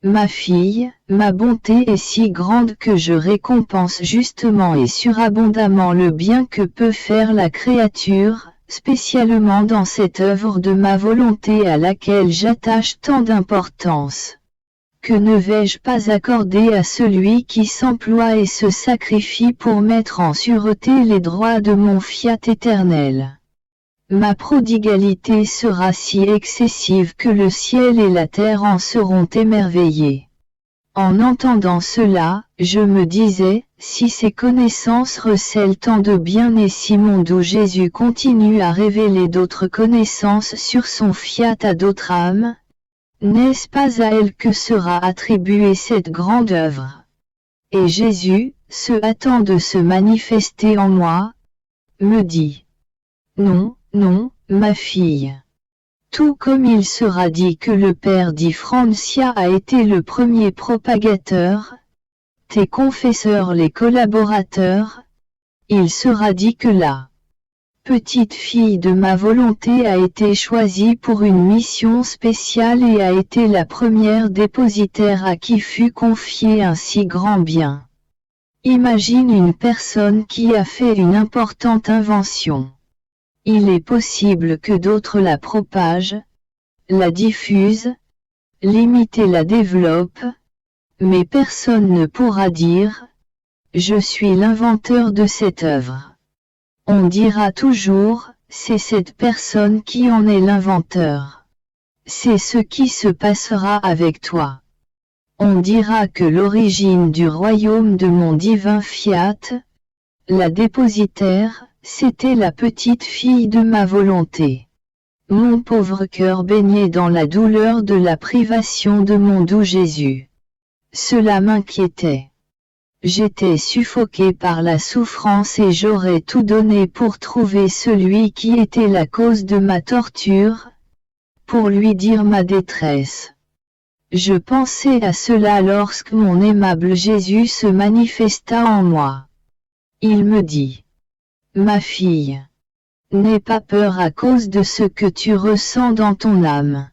Ma fille, ma bonté est si grande que je récompense justement et surabondamment le bien que peut faire la créature, spécialement dans cette œuvre de ma volonté à laquelle j'attache tant d'importance. Que ne vais-je pas accorder à celui qui s'emploie et se sacrifie pour mettre en sûreté les droits de mon fiat éternel? Ma prodigalité sera si excessive que le ciel et la terre en seront émerveillés. En entendant cela, je me disais, si ces connaissances recèlent tant de bien et si mon doux Jésus continue à révéler d'autres connaissances sur son fiat à d'autres âmes, n'est-ce pas à elle que sera attribuée cette grande œuvre? Et Jésus, se hâtant de se manifester en moi, me dit: Non, non, ma fille. Tout comme il sera dit que le père Di Francia a été le premier propagateur, tes confesseurs les collaborateurs, il sera dit que la petite fille de ma volonté a été choisie pour une mission spéciale et a été la première dépositaire à qui fut confié un si grand bien. Imagine une personne qui a fait une importante invention. Il est possible que d'autres la propagent, la diffusent, l'imitent et la développent, mais personne ne pourra dire « Je suis l'inventeur de cette œuvre ». On dira toujours, c'est cette personne qui en est l'inventeur. C'est ce qui se passera avec toi. On dira que l'origine du royaume de mon divin fiat, la dépositaire, c'était la petite fille de ma volonté. Mon pauvre cœur baignait dans la douleur de la privation de mon doux Jésus. Cela m'inquiétait. J'étais suffoqué par la souffrance et j'aurais tout donné pour trouver celui qui était la cause de ma torture, pour lui dire ma détresse. Je pensais à cela lorsque mon aimable Jésus se manifesta en moi. Il me dit: Ma fille, n'aie pas peur à cause de ce que tu ressens dans ton âme,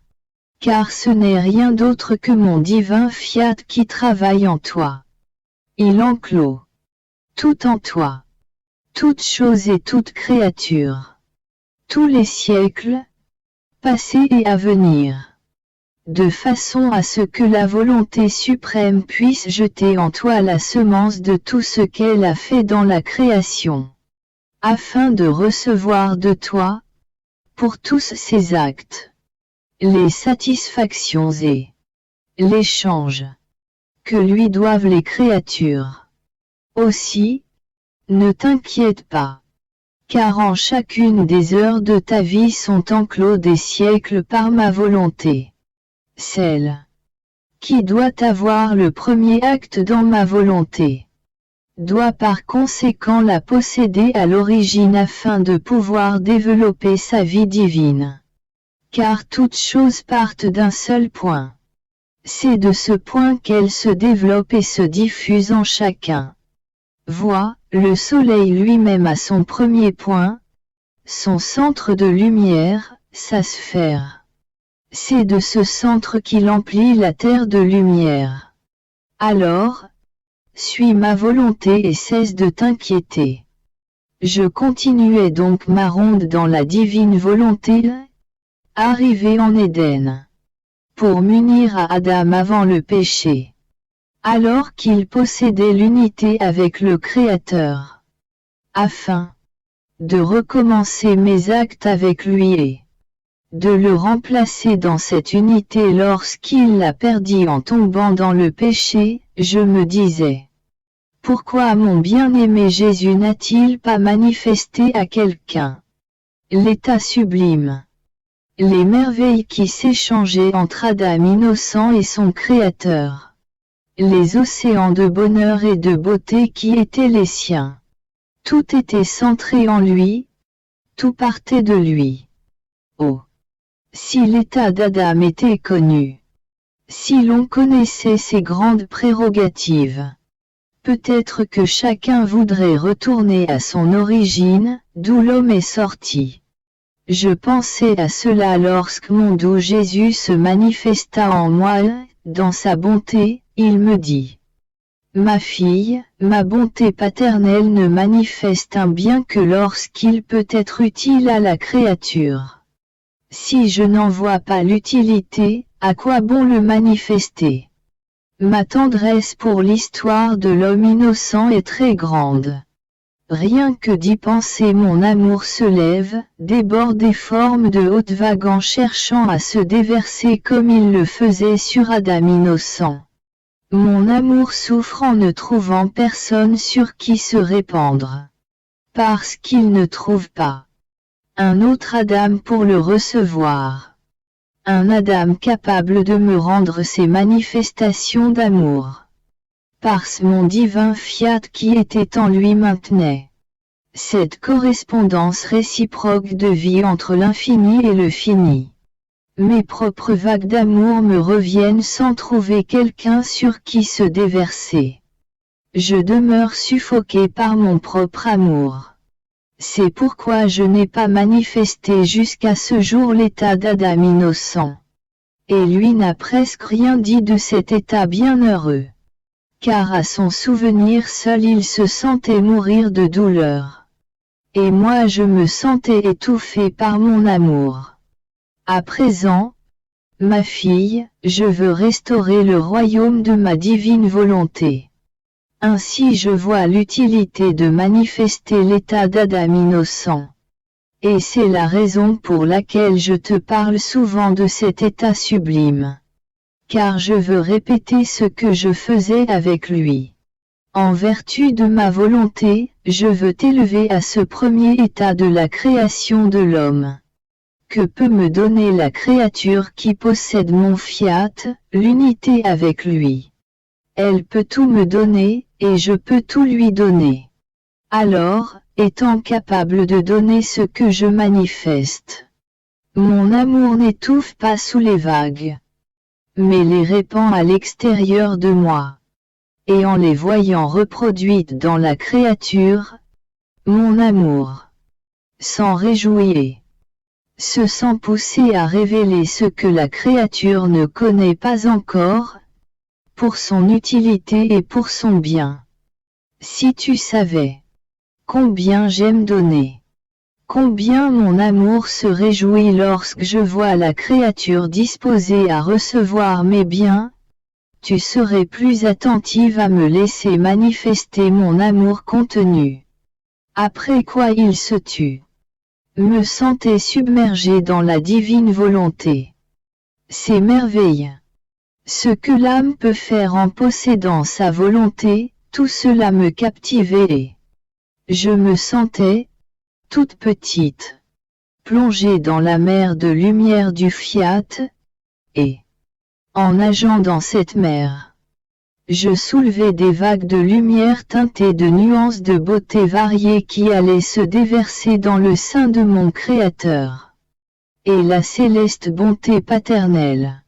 car ce n'est rien d'autre que mon divin fiat qui travaille en toi. Il enclôt tout en toi, toute chose et toute créature, tous les siècles, passés et à venir, de façon à ce que la volonté suprême puisse jeter en toi la semence de tout ce qu'elle a fait dans la création, afin de recevoir de toi, pour tous ses actes, les satisfactions et l'échange que lui doivent les créatures. Aussi, ne t'inquiète pas, car en chacune des heures de ta vie sont enclos des siècles par ma volonté. Celle qui doit avoir le premier acte dans ma volonté doit par conséquent la posséder à l'origine afin de pouvoir développer sa vie divine. Car toutes choses partent d'un seul point. C'est de ce point qu'elle se développe et se diffuse en chacun. Vois, le soleil lui-même a son premier point, son centre de lumière, sa sphère. C'est de ce centre qu'il emplit la terre de lumière. Alors, suis ma volonté et cesse de t'inquiéter. Je continuais donc ma ronde dans la divine volonté, arrivé en Éden, pour m'unir à Adam avant le péché, alors qu'il possédait l'unité avec le Créateur, afin de recommencer mes actes avec lui et de le remplacer dans cette unité lorsqu'il la perdit en tombant dans le péché. Je me disais: pourquoi mon bien-aimé Jésus n'a-t-il pas manifesté à quelqu'un l'état sublime, les merveilles qui s'échangeaient entre Adam innocent et son Créateur? les océans de bonheur et de beauté qui étaient les siens. Tout était centré en lui, tout partait de lui. Oh! Si l'état d'Adam était connu, si l'on connaissait ses grandes prérogatives, peut-être que chacun voudrait retourner à son origine, d'où l'homme est sorti. Je pensais à cela lorsque mon doux Jésus se manifesta en moi, dans sa bonté, il me dit. Ma fille, ma bonté paternelle ne manifeste un bien que lorsqu'il peut être utile à la créature. Si je n'en vois pas l'utilité, à quoi bon le manifester? Ma tendresse pour l'histoire de l'homme innocent est très grande. Rien que d'y penser mon amour se lève, déborde et forme de hautes vagues en cherchant à se déverser comme il le faisait sur Adam innocent. Mon amour souffre en ne trouvant personne sur qui se répandre. Parce qu'il ne trouve pas un autre Adam pour le recevoir. Un Adam capable de me rendre ses manifestations d'amour. Parce mon divin fiat qui était en lui maintenait cette correspondance réciproque de vie entre l'infini et le fini. Mes propres vagues d'amour me reviennent sans trouver quelqu'un sur qui se déverser. Je demeure suffoqué par mon propre amour. C'est pourquoi je n'ai pas manifesté jusqu'à ce jour l'état d'Adam innocent. Et lui n'a presque rien dit de cet état bienheureux. Car à son souvenir seul il se sentait mourir de douleur. Et moi je me sentais étouffé par mon amour. À présent, ma fille, je veux restaurer le royaume de ma divine volonté. Ainsi je vois l'utilité de manifester l'état d'Adam innocent. Et c'est la raison pour laquelle je te parle souvent de cet état sublime. Car je veux répéter ce que je faisais avec lui. En vertu de ma volonté, je veux t'élever à ce premier état de la création de l'homme. Que peut me donner la créature qui possède mon fiat, l'unité avec lui? Elle peut tout me donner, et je peux tout lui donner. Alors, étant capable de donner ce que je manifeste, mon amour n'étouffe pas sous les vagues, mais les répand à l'extérieur de moi. Et en les voyant reproduites dans la créature, mon amour s'en réjouit, se sent poussé à révéler ce que la créature ne connaît pas encore, pour son utilité et pour son bien. Si tu savais combien j'aime donner, combien mon amour se réjouit lorsque je vois la créature disposée à recevoir mes biens, tu serais plus attentive à me laisser manifester mon amour contenu. Après quoi il se tut. Me sentais submergé dans la divine volonté. C'est merveille. Ce que l'âme peut faire en possédant sa volonté, tout cela me captivait et je me sentais, toute petite, plongée dans la mer de lumière du fiat, et, en nageant dans cette mer, je soulevais des vagues de lumière teintées de nuances de beauté variées qui allaient se déverser dans le sein de mon Créateur. Et la céleste bonté paternelle,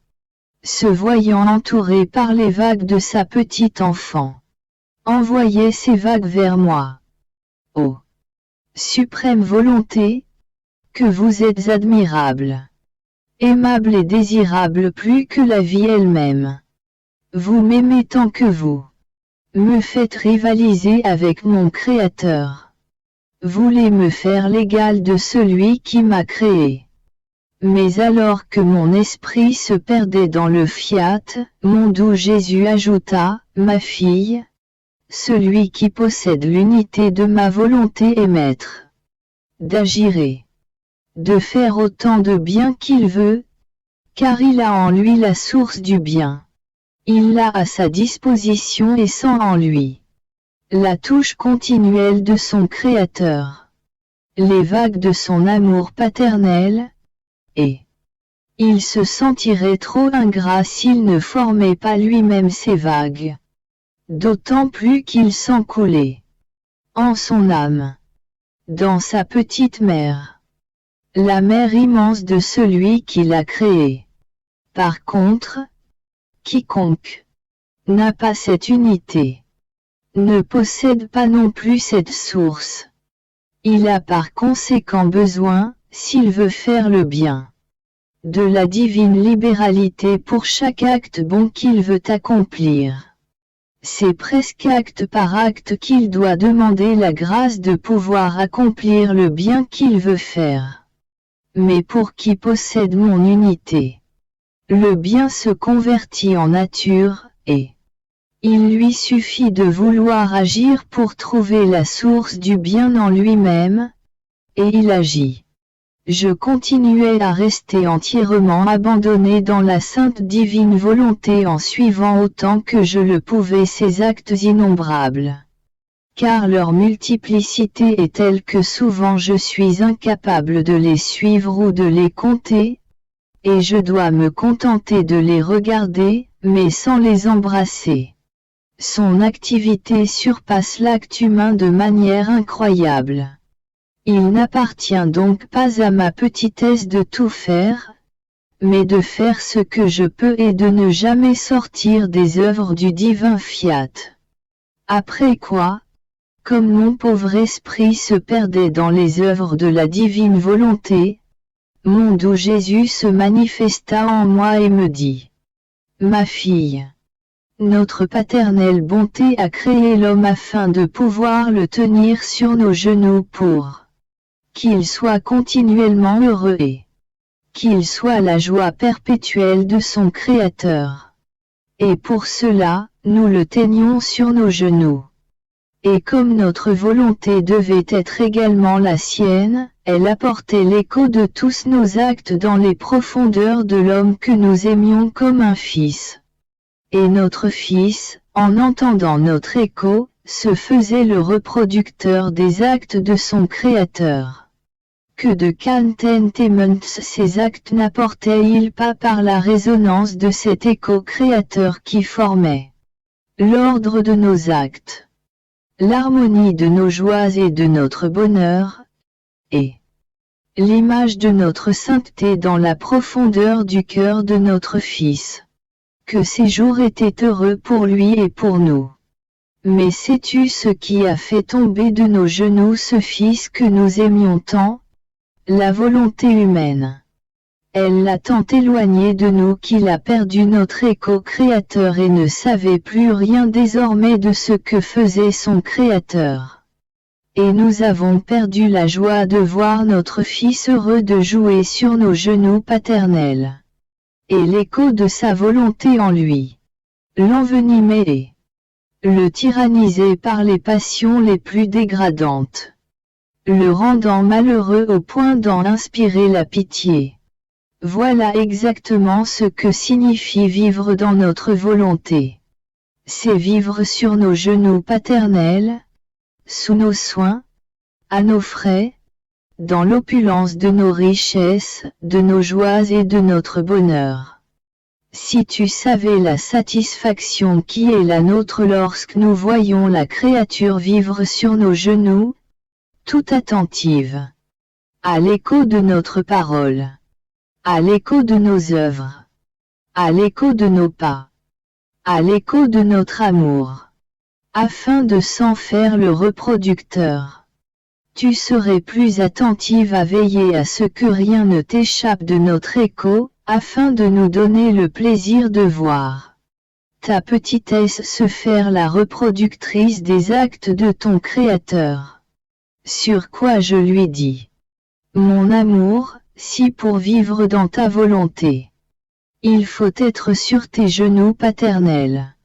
se voyant entourée par les vagues de sa petite enfant, envoyait ces vagues vers moi. Ô suprême volonté, que vous êtes admirable, aimable et désirable plus que la vie elle-même. Vous m'aimez tant que vous me faites rivaliser avec mon Créateur. Voulez me faire l'égal de celui qui m'a créé. Mais alors que mon esprit se perdait dans le fiat, mon doux Jésus ajouta, ma fille, celui qui possède l'unité de ma volonté est maître d'agir et de faire autant de bien qu'il veut, car il a en lui la source du bien. Il l'a à sa disposition et sent en lui la touche continuelle de son Créateur, les vagues de son amour paternel, et il se sentirait trop ingrat s'il ne formait pas lui-même ces vagues. d'autant plus qu'il sent couler en son âme, dans sa petite mer, la mer immense de celui qui l'a créé. Par contre, quiconque n'a pas cette unité, ne possède pas non plus cette source. Il a par conséquent besoin, s'il veut faire le bien, de la divine libéralité pour chaque acte bon qu'il veut accomplir. C'est presque acte par acte qu'il doit demander la grâce de pouvoir accomplir le bien qu'il veut faire. Mais pour qui possède mon unité, le bien se convertit en nature, et il lui suffit de vouloir agir pour trouver la source du bien en lui-même, et il agit. Je continuais à rester entièrement abandonné dans la sainte divine volonté en suivant autant que je le pouvais ces actes innombrables. Car leur multiplicité est telle que souvent je suis incapable de les suivre ou de les compter, et je dois me contenter de les regarder, mais sans les embrasser. Son activité surpasse l'acte humain de manière incroyable. Il n'appartient donc pas à ma petitesse de tout faire, mais de faire ce que je peux et de ne jamais sortir des œuvres du divin fiat. Après quoi, comme mon pauvre esprit se perdait dans les œuvres de la divine volonté, mon doux Jésus se manifesta en moi et me dit: Ma fille, notre paternelle bonté a créé l'homme afin de pouvoir le tenir sur nos genoux pour qu'il soit continuellement heureux et qu'il soit la joie perpétuelle de son Créateur. Et pour cela, nous le tenions sur nos genoux. Et comme notre volonté devait être également la sienne, elle apportait l'écho de tous nos actes dans les profondeurs de l'homme que nous aimions comme un fils. Et notre fils, en entendant notre écho, se faisait le reproducteur des actes de son Créateur. Que de contentements ces actes n'apportaient-ils pas par la résonance de cet écho créateur qui formait l'ordre de nos actes, l'harmonie de nos joies et de notre bonheur, et l'image de notre sainteté dans la profondeur du cœur de notre Fils. Que ces jours étaient heureux pour lui et pour nous. Mais sais-tu ce qui a fait tomber de nos genoux ce Fils que nous aimions tant? La volonté humaine. Elle l'a tant éloigné de nous qu'il a perdu notre écho créateur et ne savait plus rien désormais de ce que faisait son Créateur. Et nous avons perdu la joie de voir notre Fils heureux de jouer sur nos genoux paternels. Et l'écho de sa volonté en lui l'envenimait et le tyrannisait par les passions les plus dégradantes, le rendant malheureux au point d'en inspirer la pitié. Voilà exactement ce que signifie vivre dans notre volonté. C'est vivre sur nos genoux paternels, sous nos soins, à nos frais, dans l'opulence de nos richesses, de nos joies et de notre bonheur. Si tu savais la satisfaction qui est la nôtre lorsque nous voyons la créature vivre sur nos genoux, tout attentive à l'écho de notre parole, à l'écho de nos œuvres, à l'écho de nos pas, à l'écho de notre amour, afin de s'en faire le reproducteur. Tu serais plus attentive à veiller à ce que rien ne t'échappe de notre écho, afin de nous donner le plaisir de voir ta petitesse se faire la reproductrice des actes de ton Créateur. Sur quoi je lui dis: Mon amour, si pour vivre dans ta volonté, il faut être sur tes genoux paternels.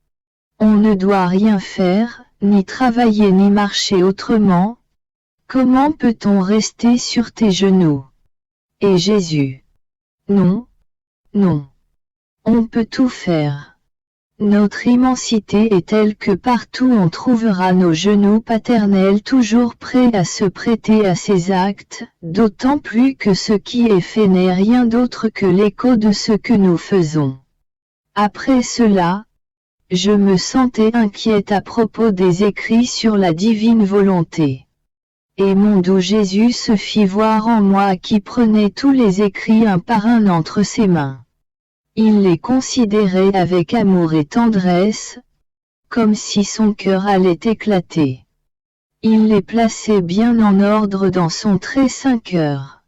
On ne doit rien faire, ni travailler ni marcher autrement. Comment peut-on rester sur tes genoux? Et Jésus: Non, non. On peut tout faire. Notre immensité est telle que partout on trouvera nos genoux paternels toujours prêts à se prêter à ces actes, d'autant plus que ce qui est fait n'est rien d'autre que l'écho de ce que nous faisons. Après cela, je me sentais inquiète à propos des écrits sur la divine volonté. Et mon doux Jésus se fit voir en moi qui prenait tous les écrits un par un entre ses mains. Il les considérait avec amour et tendresse, comme si son cœur allait éclater. Il les plaçait bien en ordre dans son très saint cœur.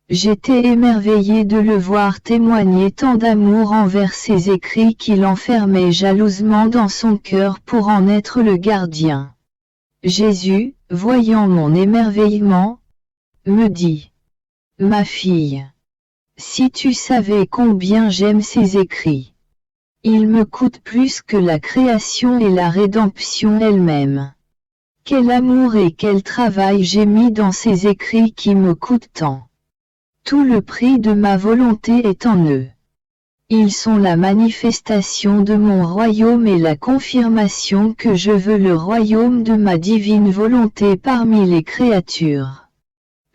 J'étais émerveillé de le voir témoigner tant d'amour envers ces écrits qu'il enfermait jalousement dans son cœur pour en être le gardien. Jésus, voyant mon émerveillement, me dit: « Ma fille, si tu savais combien j'aime ces écrits. Ils me coûtent plus que la création et la rédemption elle-même. Quel amour et quel travail j'ai mis dans ces écrits qui me coûtent tant. Tout le prix de ma volonté est en eux. Ils sont la manifestation de mon royaume et la confirmation que je veux le royaume de ma divine volonté parmi les créatures.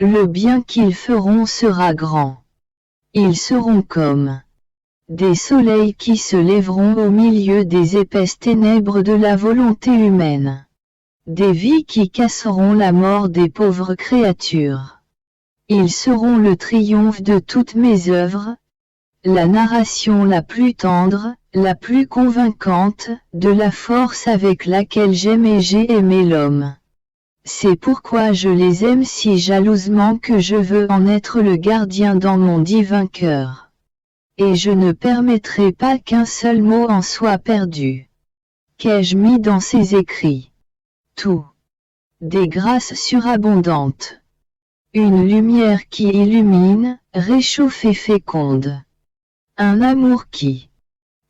Le bien qu'ils feront sera grand. Ils seront comme des soleils qui se lèveront au milieu des épaisses ténèbres de la volonté humaine. Des vies qui casseront la mort des pauvres créatures. Ils seront le triomphe de toutes mes œuvres, la narration la plus tendre, la plus convaincante, de la force avec laquelle j'aime et j'ai aimé l'homme. C'est pourquoi je les aime si jalousement que je veux en être le gardien dans mon divin cœur. Et je ne permettrai pas qu'un seul mot en soit perdu. Qu'ai-je mis dans ces écrits? Tout. Des grâces surabondantes. Une lumière qui illumine, réchauffe et féconde. Un amour qui.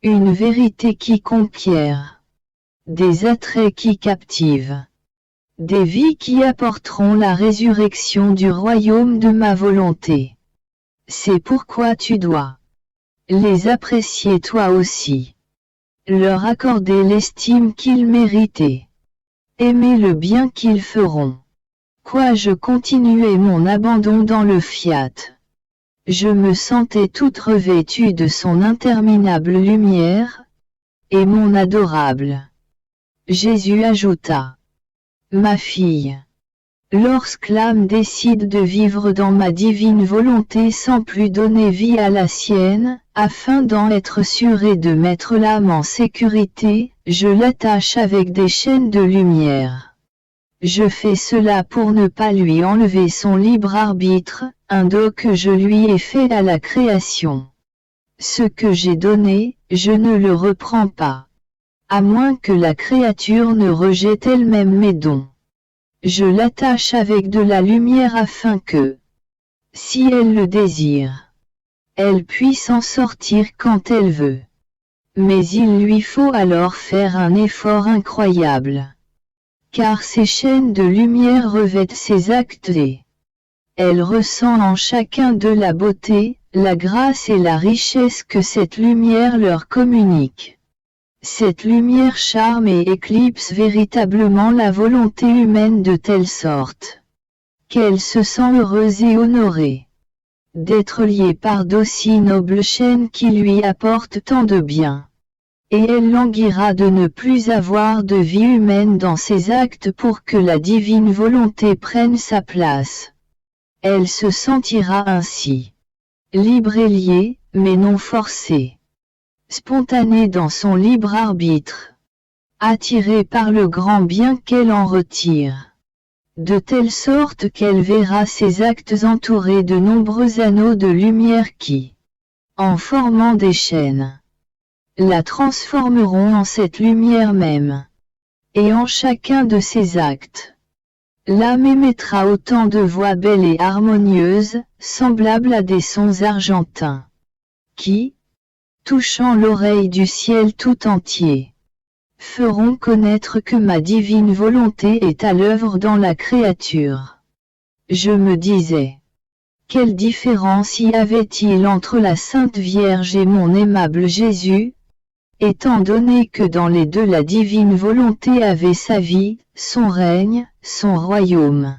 Une vérité qui conquiert. Des attraits qui captivent. Des vies qui apporteront la résurrection du royaume de ma volonté. C'est pourquoi tu dois les apprécier toi aussi. Leur accorder l'estime qu'ils méritaient. Aimer le bien qu'ils feront. Quoi, je continuais mon abandon dans le fiat. Je me sentais toute revêtue de son interminable lumière, et mon adorable Jésus ajouta: « Ma fille, lorsque l'âme décide de vivre dans ma divine volonté sans plus donner vie à la sienne, afin d'en être sûre et de mettre l'âme en sécurité, je l'attache avec des chaînes de lumière. Je fais cela pour ne pas lui enlever son libre arbitre, un don que je lui ai fait à la création. Ce que j'ai donné, je ne le reprends pas. À moins que la créature ne rejette elle-même mes dons. Je l'attache avec de la lumière afin que, si elle le désire, elle puisse en sortir quand elle veut. Mais il lui faut alors faire un effort incroyable. Car ces chaînes de lumière revêtent ses actes et elle ressent en chacun d'eux la beauté, la grâce et la richesse que cette lumière leur communique. Cette lumière charme et éclipse véritablement la volonté humaine de telle sorte qu'elle se sent heureuse et honorée d'être liée par d'aussi nobles chaînes qui lui apportent tant de bien. Et elle languira de ne plus avoir de vie humaine dans ses actes pour que la divine volonté prenne sa place. Elle se sentira ainsi libre et liée, mais non forcée. Spontanée dans son libre arbitre. Attirée par le grand bien qu'elle en retire. De telle sorte qu'elle verra ses actes entourés de nombreux anneaux de lumière qui, en formant des chaînes, la transformeront en cette lumière même. Et en chacun de ses actes, l'âme émettra autant de voix belles et harmonieuses, semblables à des sons argentins, qui, touchant l'oreille du ciel tout entier, feront connaître que ma divine volonté est à l'œuvre dans la créature. Je me disais, quelle différence y avait-il entre la Sainte Vierge et mon aimable Jésus, étant donné que dans les deux la divine volonté avait sa vie, son règne, son royaume.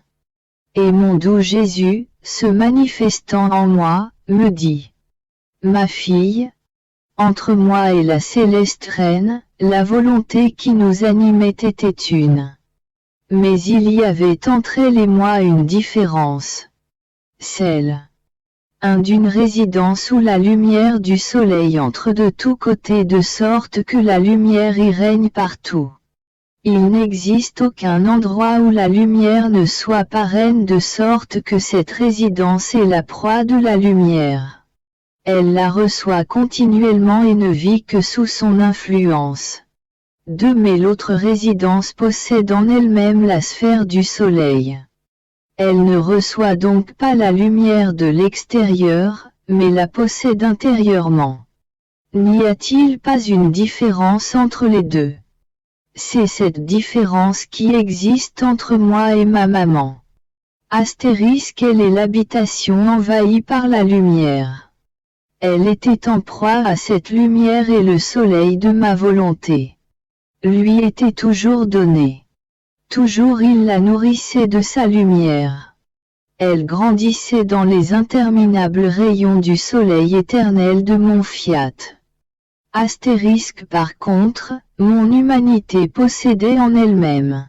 Et mon doux Jésus, se manifestant en moi, me dit: « Ma fille, entre moi et la céleste reine, la volonté qui nous animait était une. Mais il y avait entre elle et moi une différence. Celle d'une résidence où la lumière du soleil entre de tous côtés de sorte que la lumière y règne partout. Il n'existe aucun endroit où la lumière ne soit pas reine de sorte que cette résidence est la proie de la lumière. Elle la reçoit continuellement et ne vit que sous son influence. 2. Mais l'autre résidence possède en elle-même la sphère du soleil. Elle ne reçoit donc pas la lumière de l'extérieur, mais la possède intérieurement. N'y a-t-il pas une différence entre les deux? C'est cette différence qui existe entre moi et ma maman. Elle est l'habitation envahie par la lumière. Elle était en proie à cette lumière et le soleil de ma volonté lui était toujours donné. Toujours il la nourrissait de sa lumière. Elle grandissait dans les interminables rayons du soleil éternel de mon fiat. Par contre, mon humanité possédait en elle-même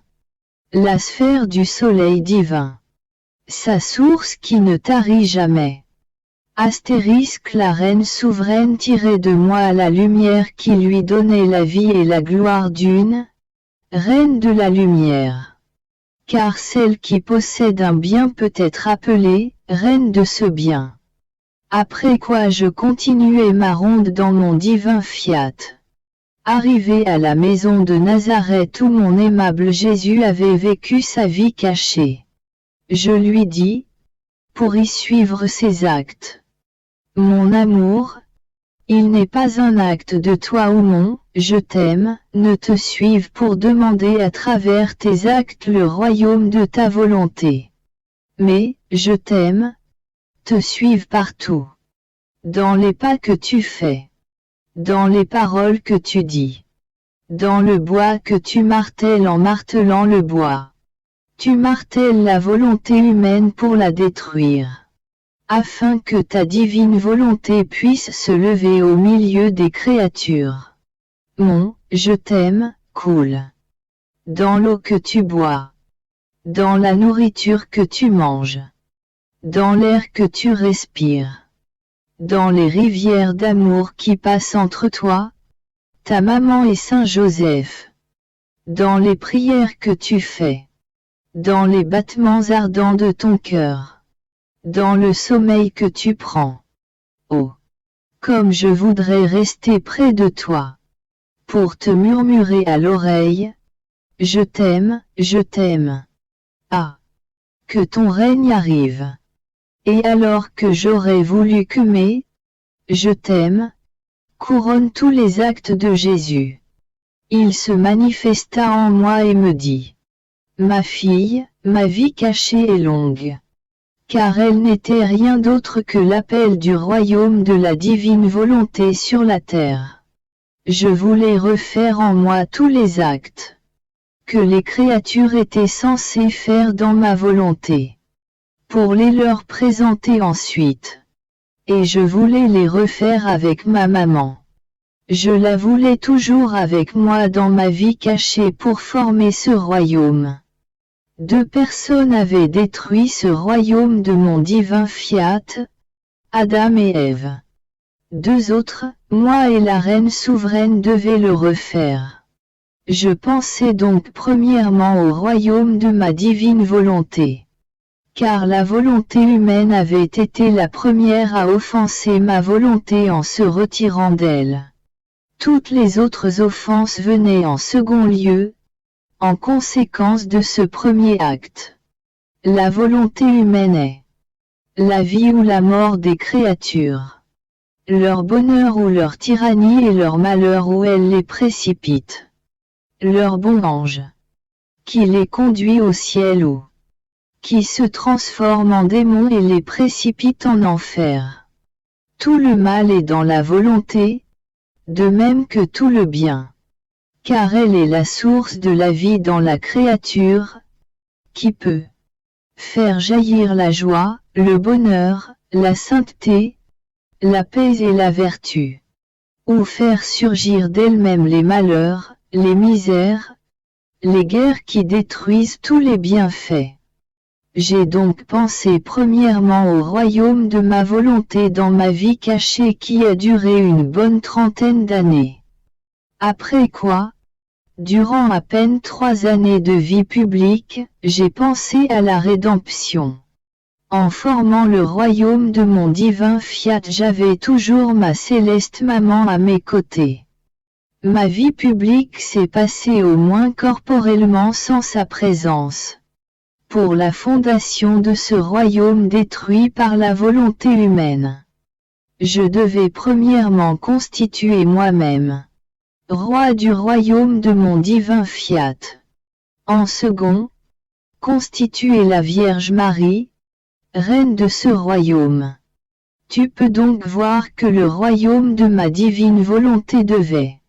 la sphère du soleil divin. Sa source qui ne tarit jamais. La reine souveraine tirait de moi la lumière qui lui donnait la vie et la gloire d'une reine de la lumière. Car celle qui possède un bien peut être appelée reine de ce bien. Après quoi je continuai ma ronde dans mon divin fiat. Arrivé à la maison de Nazareth où mon aimable Jésus avait vécu sa vie cachée. Je lui dis, pour y suivre ses actes. Mon amour, il n'est pas un acte de toi ou mon « je t'aime » ne te suive pour demander à travers tes actes le royaume de ta volonté. Mais « je t'aime » te suive partout. Dans les pas que tu fais. Dans les paroles que tu dis. Dans le bois que tu martèles en martelant le bois. Tu martèles la volonté humaine pour la détruire. Afin que ta divine volonté puisse se lever au milieu des créatures. Mon « je t'aime » coule. Dans l'eau que tu bois. Dans la nourriture que tu manges. Dans l'air que tu respires. Dans les rivières d'amour qui passent entre toi, ta maman et Saint Joseph. Dans les prières que tu fais. Dans les battements ardents de ton cœur. Dans le sommeil que tu prends. Oh! Comme je voudrais rester près de toi. Pour te murmurer à l'oreille. Je t'aime, je t'aime. Ah! Que ton règne arrive. Et alors que j'aurais voulu que mes je t'aime couronne tous les actes de Jésus. Il se manifesta en moi et me dit. Ma fille, ma vie cachée est longue. Car elle n'était rien d'autre que l'appel du royaume de la divine volonté sur la terre. Je voulais refaire en moi tous les actes que les créatures étaient censées faire dans ma volonté, pour les leur présenter ensuite. Et je voulais les refaire avec ma maman. Je la voulais toujours avec moi dans ma vie cachée pour former ce royaume. 2 personnes avaient détruit ce royaume de mon divin fiat, Adam et Ève. 2 autres, moi et la reine souveraine devaient le refaire. Je pensais donc premièrement au royaume de ma divine volonté. Car la volonté humaine avait été la première à offenser ma volonté en se retirant d'elle. Toutes les autres offenses venaient en second lieu, en conséquence de ce premier acte. La volonté humaine est la vie ou la mort des créatures. Leur bonheur ou leur tyrannie et leur malheur où elle les précipite. Leur bon ange, qui les conduit au ciel ou qui se transforme en démon et les précipite en enfer. Tout le mal est dans la volonté, de même que tout le bien. Car elle est la source de la vie dans la créature, qui peut faire jaillir la joie, le bonheur, la sainteté, la paix et la vertu. ou faire surgir d'elles-mêmes les malheurs, les misères, les guerres qui détruisent tous les bienfaits. J'ai donc pensé premièrement au royaume de ma volonté dans ma vie cachée qui a duré une bonne trentaine d'années. Après quoi, durant à peine 3 années de vie publique, j'ai pensé à la rédemption. En formant le royaume de mon divin fiat, j'avais toujours ma céleste maman à mes côtés. Ma vie publique s'est passée au moins corporellement sans sa présence. Pour la fondation de ce royaume détruit par la volonté humaine, je devais premièrement constituer moi-même roi du royaume de mon divin fiat. En second, constituer la Vierge Marie, reine de ce royaume. Tu peux donc voir que le royaume de ma divine volonté devait,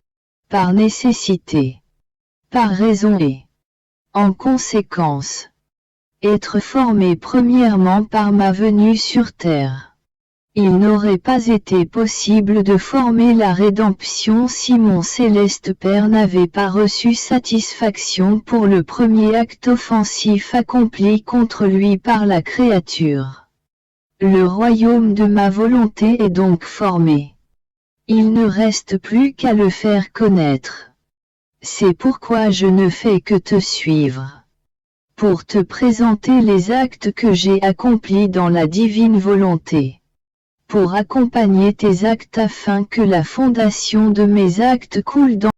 par nécessité, par raison et, en conséquence, être formé premièrement par ma venue sur terre. Il n'aurait pas été possible de former la rédemption si mon céleste Père n'avait pas reçu satisfaction pour le premier acte offensif accompli contre lui par la créature. Le royaume de ma volonté est donc formé. Il ne reste plus qu'à le faire connaître. C'est pourquoi je ne fais que te suivre, pour te présenter les actes que j'ai accomplis dans la divine volonté, pour accompagner tes actes afin que la fondation de mes actes coule dans